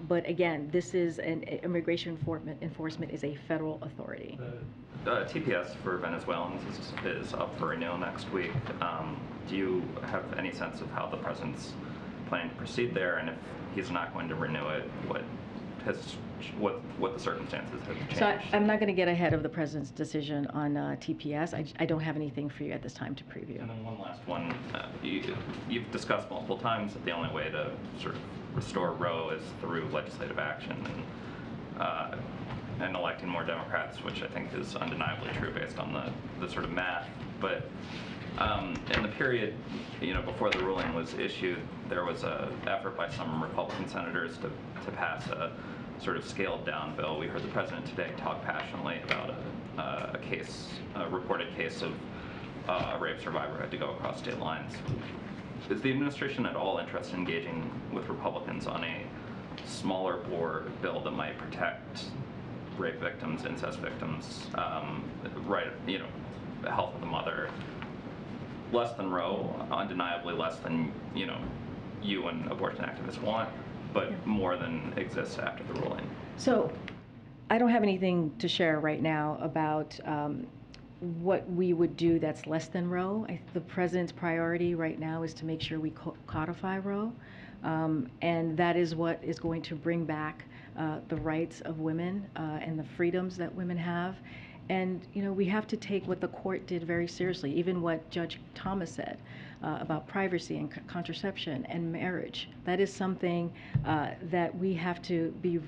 But again, this is immigration enforcement is a federal authority. TPS for Venezuelans is up for renewal next week. Do you have any sense of how the president's planning to proceed there, and if he's not going to renew it, what the circumstances have changed? So I'm not going to get ahead of the president's decision on TPS. I don't have anything for you at this time to preview. And then one last one. You've discussed multiple times that the only way to sort of restore Roe is through legislative action and electing more Democrats, which I think is undeniably true based on the sort of math. But in the period, before the ruling was issued, there was an effort by some Republican senators to pass a sort of scaled down bill. We heard the president today talk passionately about a reported case of a rape survivor who had to go across state lines. Is the administration at all interested in engaging with Republicans on a smaller bore bill that might protect rape victims, incest victims, the health of the mother, less than Roe, undeniably less than you and abortion activists want, but more than exists after the ruling? So I don't have anything to share right now about what we would do that's less than Roe. The president's priority right now is to make sure we codify Roe, and that is what is going to bring back the rights of women and the freedoms that women have. And we have to take what the court did very seriously, even what Judge Thomas said about privacy and contraception and marriage. That is something that we have to be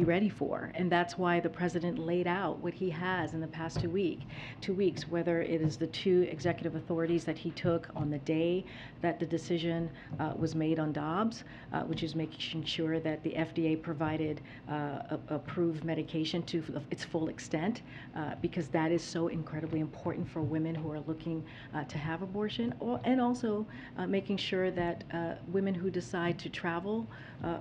ready for, and that's why the president laid out what he has in the past 2 weeks, whether it is the 2 executive authorities that he took on the day that the decision was made on Dobbs, which is making sure that the FDA provided approved medication to its full extent, because that is so incredibly important for women who are looking to have abortion, and also making sure that women who decide to travel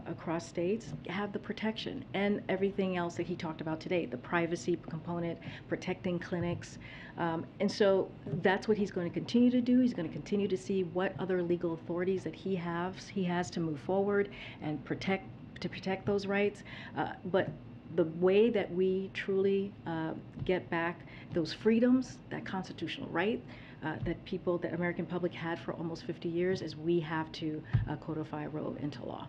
across states have the protection and everything else that he talked about today, the privacy component, protecting clinics. And so that's what he's going to continue to do. He's going to continue to see what other legal authorities that he has to move forward and protect protect those rights. But the way that we truly get back those freedoms, that constitutional right that American public had for almost 50 years, is we have to codify Roe into law.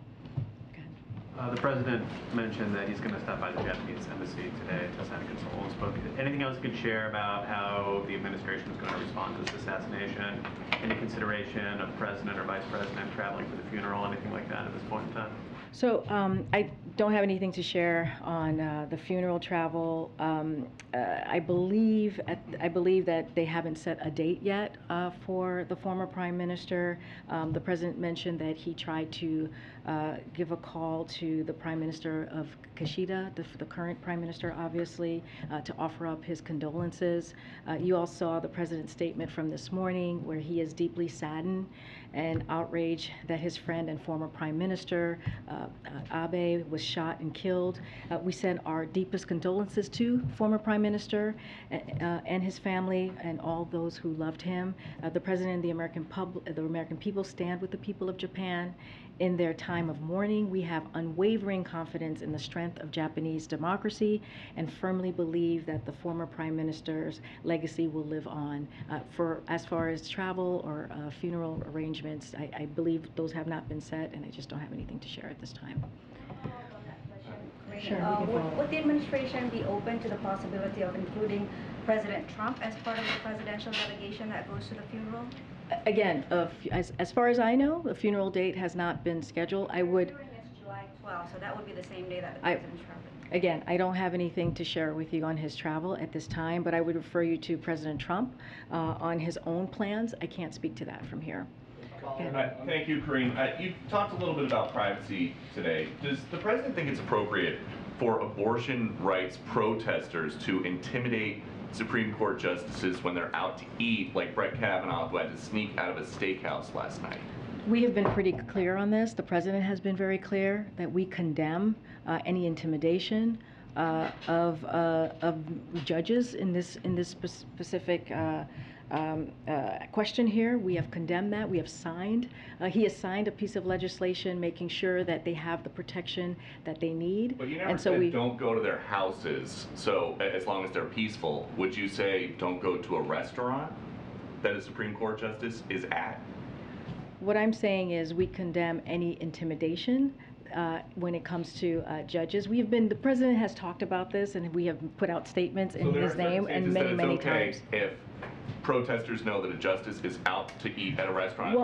The president mentioned that he's going to stop by the Japanese embassy today to sign a condolence book. Anything else you could share about how the administration is going to respond to this assassination? Any consideration of president or vice president traveling for the funeral, anything like that at this point in time? So I don't have anything to share on the funeral travel. I believe that they haven't set a date yet for the former prime minister. The president mentioned that he tried to give a call to the prime minister of Kishida, the current prime minister, obviously, to offer up his condolences. You all saw the president's statement from this morning, where he is deeply saddened and outraged that his friend and former prime minister Abe was shot and killed. We send our deepest condolences to former Prime Minister and his family and all those who loved him. The President and the American people stand with the people of Japan in their time of mourning. We have unwavering confidence in the strength of Japanese democracy and firmly believe that the former Prime Minister's legacy will live on. As far as travel or funeral arrangements, I believe those have not been set, and I just don't have anything to share at this time. Sure, would the administration be open to the possibility of including President Trump as part of the presidential delegation that goes to the funeral? Again, as far as I know, the funeral date has not been scheduled. I would. It's July 12th, so that would be the same day that the president's traveling. Again, I don't have anything to share with you on his travel at this time, but I would refer you to President Trump on his own plans. I can't speak to that from here. Thank you, Karine. You talked a little bit about privacy today. Does the president think it's appropriate for abortion rights protesters to intimidate Supreme Court justices when they're out to eat, like Brett Kavanaugh, who had to sneak out of a steakhouse last night? We have been pretty clear on this. The president has been very clear that we condemn any intimidation of judges in this specific question here. We have condemned that. We have signed. He has signed a piece of legislation making sure that they have the protection that they need. But you never said don't go to their houses. So as long as they're peaceful, would you say don't go to a restaurant that a Supreme Court justice is at? What I'm saying is we condemn any intimidation when it comes to judges. The president has talked about this, and we have put out statements in his name and many times. If protesters know that a justice is out to eat at a restaurant,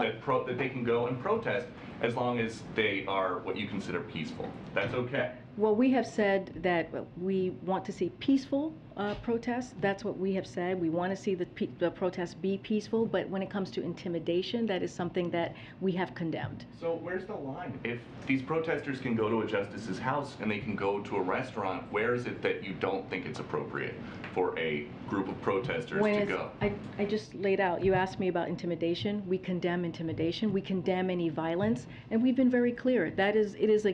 that they can go and protest as long as they are what you consider peaceful. That's okay. Well, we have said that we want to see peaceful protests. That's what we have said. We want to see the protests be peaceful, but when it comes to intimidation, that is something that we have condemned. So where's the line? If these protesters can go to a justice's house and they can go to a restaurant, where is it that you don't think it's appropriate for a group of protesters to go? I just laid out, you asked me about intimidation. We condemn intimidation. We condemn any violence, and we've been very clear. It is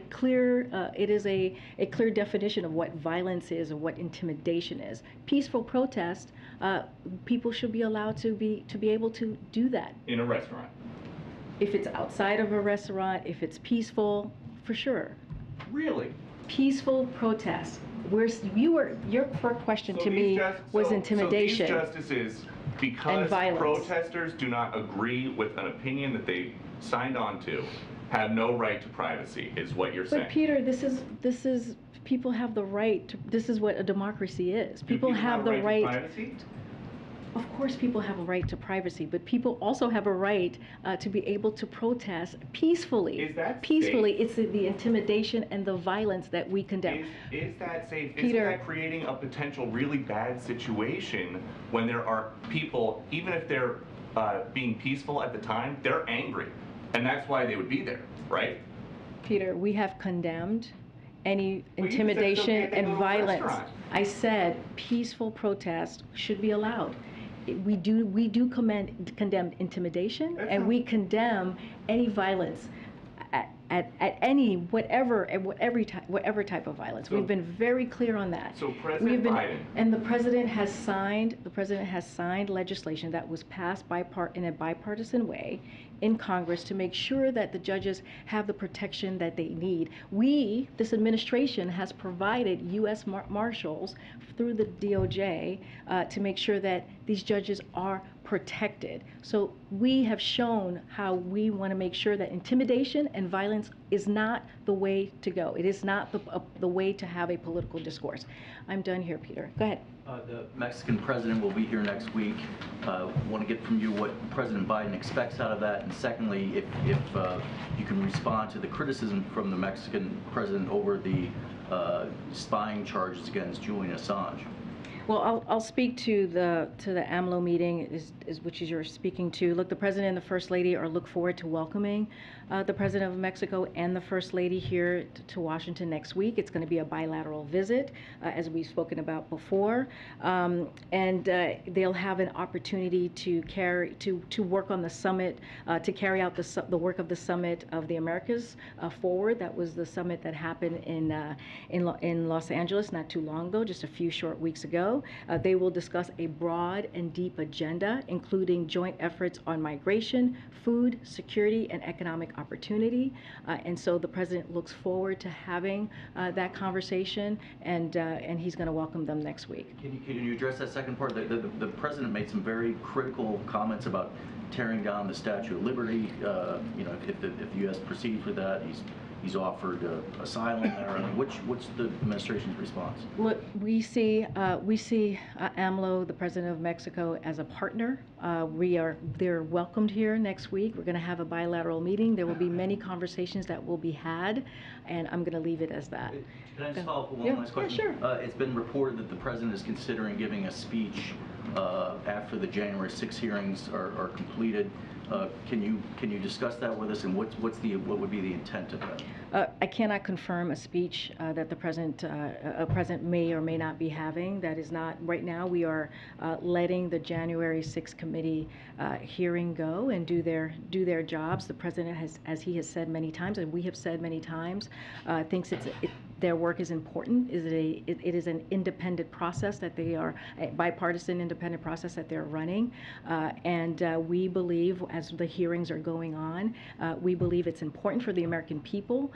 a clear definition of what violence is and what intimidation is. Peaceful protest, people should be allowed to be able to do that. In a restaurant? If it's outside of a restaurant, if it's peaceful, for sure. Really? Peaceful protest. Your first question to me was intimidation. So these justices, because protesters do not agree with an opinion that they signed on to, have no right to privacy, is what you're saying. But Peter, this is people have the right to, this is what a democracy is. People have the right to privacy? Of course people have a right to privacy, but people also have a right to be able to protest peacefully. Is that peacefully? safe? It's the intimidation and the violence that we condemn. Is that safe? Peter, isn't that creating a potential really bad situation when there are people, even if they're being peaceful at the time, they're angry, and that's why they would be there, right? Peter, we have condemned any intimidation and violence. I said peaceful protest should be allowed. We condemn intimidation, and we condemn any violence at any, whatever type of violence. We've been very clear on that. So President Biden. And the president has signed legislation that was passed in a bipartisan way in Congress to make sure that the judges have the protection that they need. This administration has provided U.S. Marshals through the DOJ to make sure that these judges are protected. So we have shown how we want to make sure that intimidation and violence is not the way to go. It is not the way to have a political discourse. I'm done here, Peter. Go ahead. The Mexican president will be here next week. Want to get from you what President Biden expects out of that, and secondly, if you can respond to the criticism from the Mexican president over the spying charges against Julian Assange. Well, I'll speak to the AMLO meeting, which you're speaking to. Look, the president and the first lady look forward to welcoming the president of Mexico and the first lady here to Washington next week. It's going to be a bilateral visit, as we've spoken about before, and they'll have an opportunity to work on the summit, to carry out the work of the Summit of the Americas forward. That was the summit that happened in Los Angeles not too long ago, just a few short weeks ago. They will discuss a broad and deep agenda, including joint efforts on migration, food, security, and economic opportunity. And so the president looks forward to having that conversation, and he's going to welcome them next week. Can you address that second part? The president made some very critical comments about tearing down the Statue of Liberty. If the U.S. proceeds with that, he's offered asylum there. I mean, what's the administration's response? Look, we see AMLO, the president of Mexico, as a partner. They're welcomed here next week. We're going to have a bilateral meeting. There will be many conversations that will be had, and I'm going to leave it as that. Can I just follow up with one last question? Yeah, sure. It's been reported that the president is considering giving a speech after the January 6 hearings are completed. Can you discuss that with us, and what would be the intent of that? I cannot confirm a speech that the president may or may not be having. That is not right now. We are letting the January 6 committee hearing go and do their jobs. The president has, as he has said many times, and we have said many times, thinks their work is important. It is an independent process that they are, a bipartisan independent process that they're running, and we believe, as the hearings are going on, we believe it's important for the American people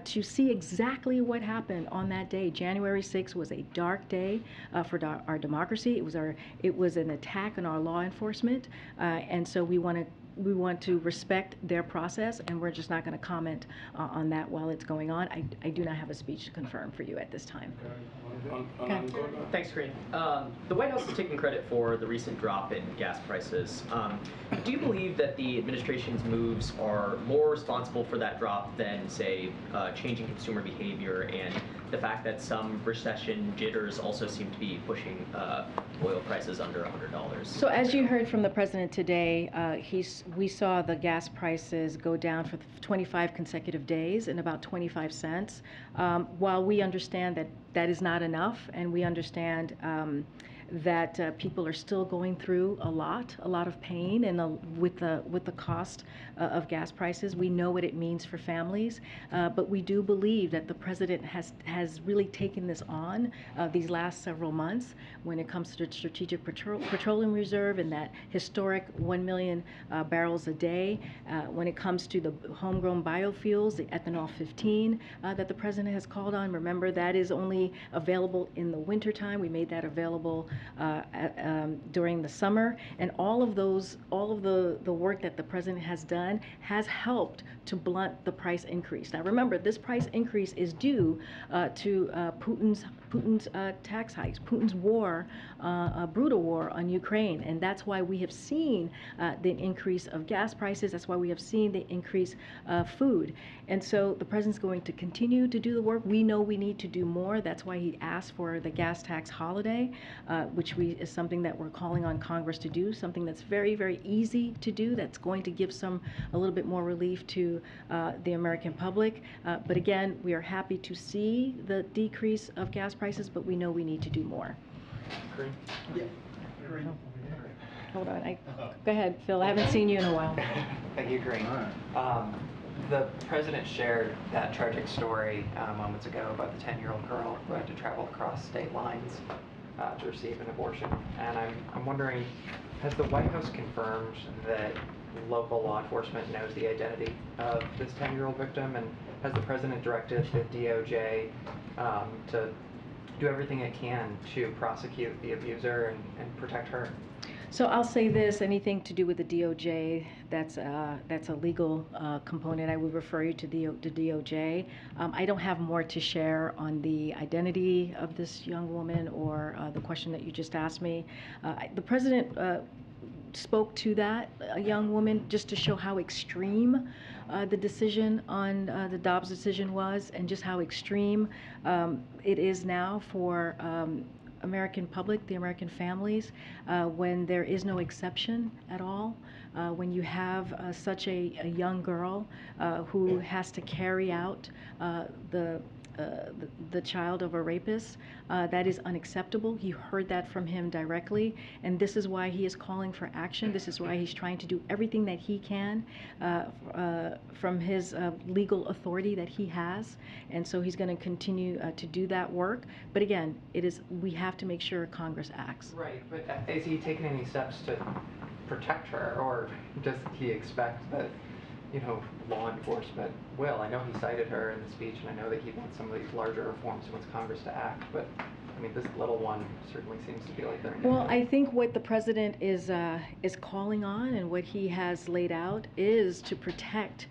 to see exactly what happened on that day. January 6th was a dark day for our democracy. It was an attack on our law enforcement, and so we want to respect their process, and we're just not going to comment on that while it's going on. I do not have a speech to confirm for you at this time. Okay. Thanks, Corinne. The White House has taken credit for the recent drop in gas prices. Do you believe that the administration's moves are more responsible for that drop than, say, changing consumer behavior and the fact that some recession jitters also seem to be pushing oil prices under $100? So as you heard from the president today, we saw the gas prices go down for 25 consecutive days in about 25 cents. While we understand that that is not enough, and we understand that people are still going through a lot of pain, and with the cost of gas prices, we know what it means for families. But we do believe that the president has really taken this on these last several months when it comes to the Strategic Petroleum Reserve and that historic 1 million barrels a day. When it comes to the homegrown biofuels, the ethanol 15 that the president has called on. Remember, that is only available in the wintertime. We made that available during the summer, and all of the work that the president has done has helped to blunt the price increase. Now remember, this price increase is due to Putin's tax hikes, Putin's war, brutal war on Ukraine, and that's why we have seen the increase of gas prices. That's why we have seen the increase of food, and so the president's going to continue to do the work. We know we need to do more. That's why he asked for the gas tax holiday, which is something that we're calling on Congress to do, something that's very, very easy to do, that's going to give a little bit more relief to the American public. But again, we are happy to see the decrease of gas prices, but we know we need to do more. Yeah. Hold on. Go ahead, Phil. I haven't seen you in a while. Thank you, Corinne. The president shared that tragic story moments ago about the 10-year-old girl who had to travel across state lines to receive an abortion. And I'm wondering, has the White House confirmed that local law enforcement knows the identity of this 10-year-old victim? And has the president directed the DOJ to do everything it can to prosecute the abuser and protect her? So I'll say this, anything to do with the DOJ, that's a legal component. I would refer you to the DOJ. I don't have more to share on the identity of this young woman or the question that you just asked me. The president spoke to that young woman just to show how extreme the decision on the Dobbs decision was, and just how extreme it is now for American public, the American families, when there is no exception at all, when you have such a young girl who has to carry out the child of a rapist, that is unacceptable. You heard that from him directly, and this is why he is calling for action. This is why he's trying to do everything that he can from his legal authority that he has, and so he's going to continue to do that work. But again, we have to make sure Congress acts. Right, but has he taken any steps to protect her, or does he expect that, law enforcement will? I know he cited her in the speech, and I know that he wants some of these larger reforms, he wants Congress to act, but I mean, this little one certainly seems to be like they're in Well, I think what the president is calling on, and what he has laid out, is to protect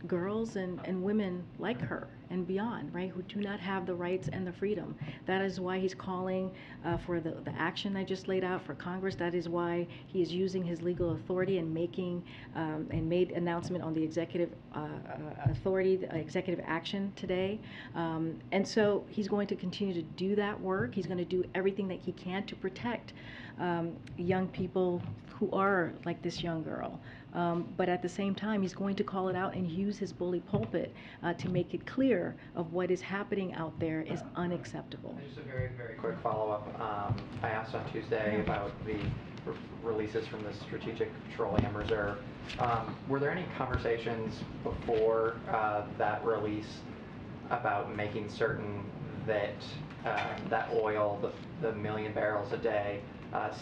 girls and women like her and beyond, right, who do not have the rights and the freedom. That is why he's calling for the action I just laid out for Congress. That is why he is using his legal authority and making and made announcement on the executive authority, the executive action today. And so he's going to continue to do that work. He's going to do everything that he can to protect young people who are like this young girl. But at the same time, he's going to call it out and use his bully pulpit to make it clear of what is happening out there is unacceptable. Just a very, very quick follow-up. I asked on Tuesday about the releases from the Strategic Petroleum Reserve. Were there any conversations before that release about making certain that that oil, the 1 million barrels a day,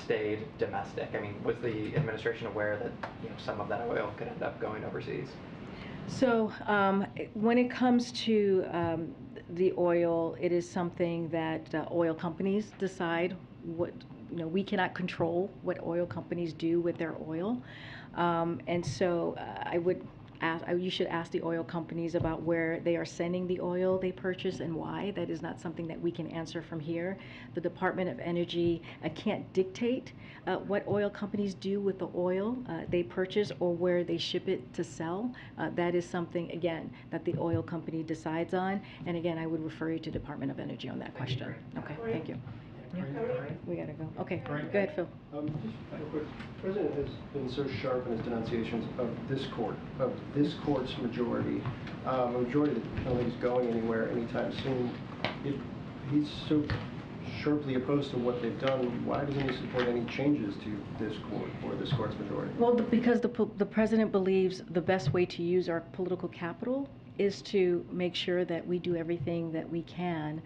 stayed domestic? I mean, was the administration aware that some of that oil could end up going overseas? So when it comes to the oil, it is something that oil companies decide. What we cannot control what oil companies do with their oil, and so you should ask the oil companies about where they are sending the oil they purchase and why. That is not something that we can answer from here. The Department of Energy can't dictate what oil companies do with the oil they purchase or where they ship it to sell. That is something, again, that the oil company decides on. And again, I would refer you to Department of Energy on that question. Okay, thank you. Yeah. We gotta go. Okay, go ahead, Phil. Just real quick, the president has been so sharp in his denunciations of this court's majority. A majority that I don't think is going anywhere anytime soon. If he's so sharply opposed to what they've done, why doesn't he support any changes to this court or this court's majority? Well, because the president believes the best way to use our political capital is to make sure that we do everything that we can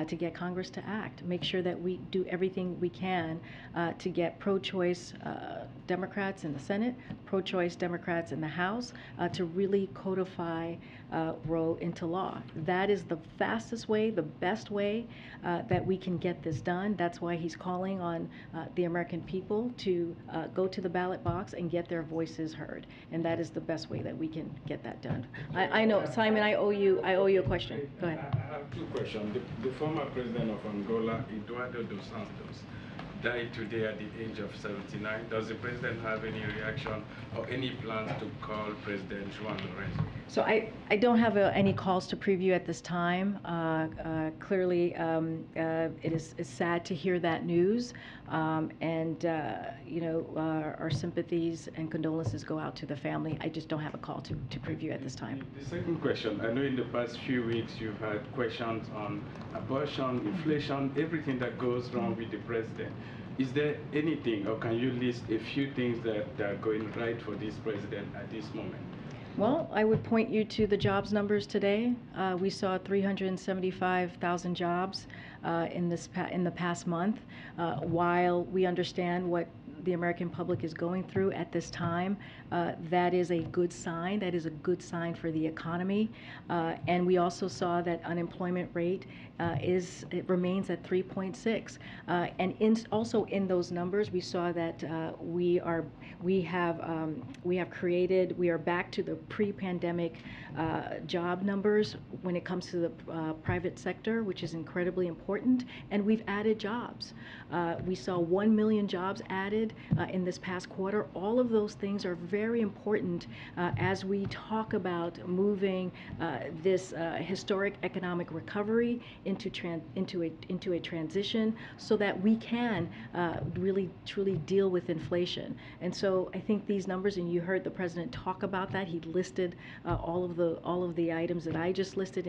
to get Congress to act, make sure that we do everything we can to get pro-choice Democrats in the Senate, pro-choice Democrats in the House, to really codify Roe into law. That is the fastest way, the best way that we can get this done. That's why he's calling on the American people to go to the ballot box and get their voices heard. And that is the best way that we can get that done. I know, Simon, I owe you a question. Go ahead. I have two questions. The former president of Angola, Eduardo dos Santos, died today at the age of 79. Does the president have any reaction or any plans to call President Juan Lorenzo? So I don't have any calls to preview at this time. Clearly, it's sad to hear that news, and our sympathies and condolences go out to the family. I just don't have a call to preview at this time. The second question, I know in the past few weeks you've had questions on abortion, inflation, everything that goes wrong with the president. Is there anything, or can you list a few things that are going right for this president at this moment? Well, I would point you to the jobs numbers today. We saw 375,000 jobs in the past month. While we understand what the American public is going through at this time, that is a good sign. That is a good sign for the economy. And we also saw that unemployment rate it remains at 3.6. And also in those numbers, we saw that we are back to the pre-pandemic job numbers when it comes to the private sector, which is incredibly important. And we've added jobs. We saw 1 million jobs added in this past quarter. All of those things are very important as we talk about moving this historic economic recovery into a transition so that we can really truly deal with inflation. And so I think these numbers, and you heard the president talk about that. He listed all of the items that I just listed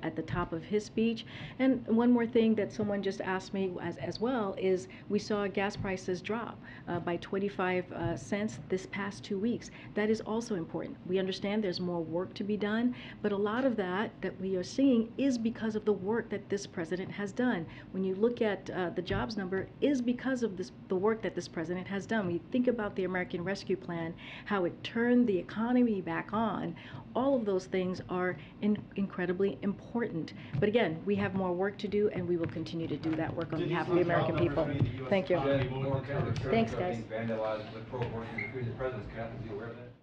at the top of his speech. And one more thing that someone just asked me as well is we saw gas prices drop by 25 cents this past 2 weeks. That is also important. We understand there's more work to be done, but a lot of that we are seeing is because of the work that this president has done. When you look at the jobs number, is because of the work that this president has done. When you think about the American Rescue Plan, how it turned the economy back on, all of those things are incredibly important. But again, we have more work to do, and we will continue to do that work on behalf of the American people. Thank you. Thanks, guys. Vandalized with pro-abortion. The president's captain, is he aware of that?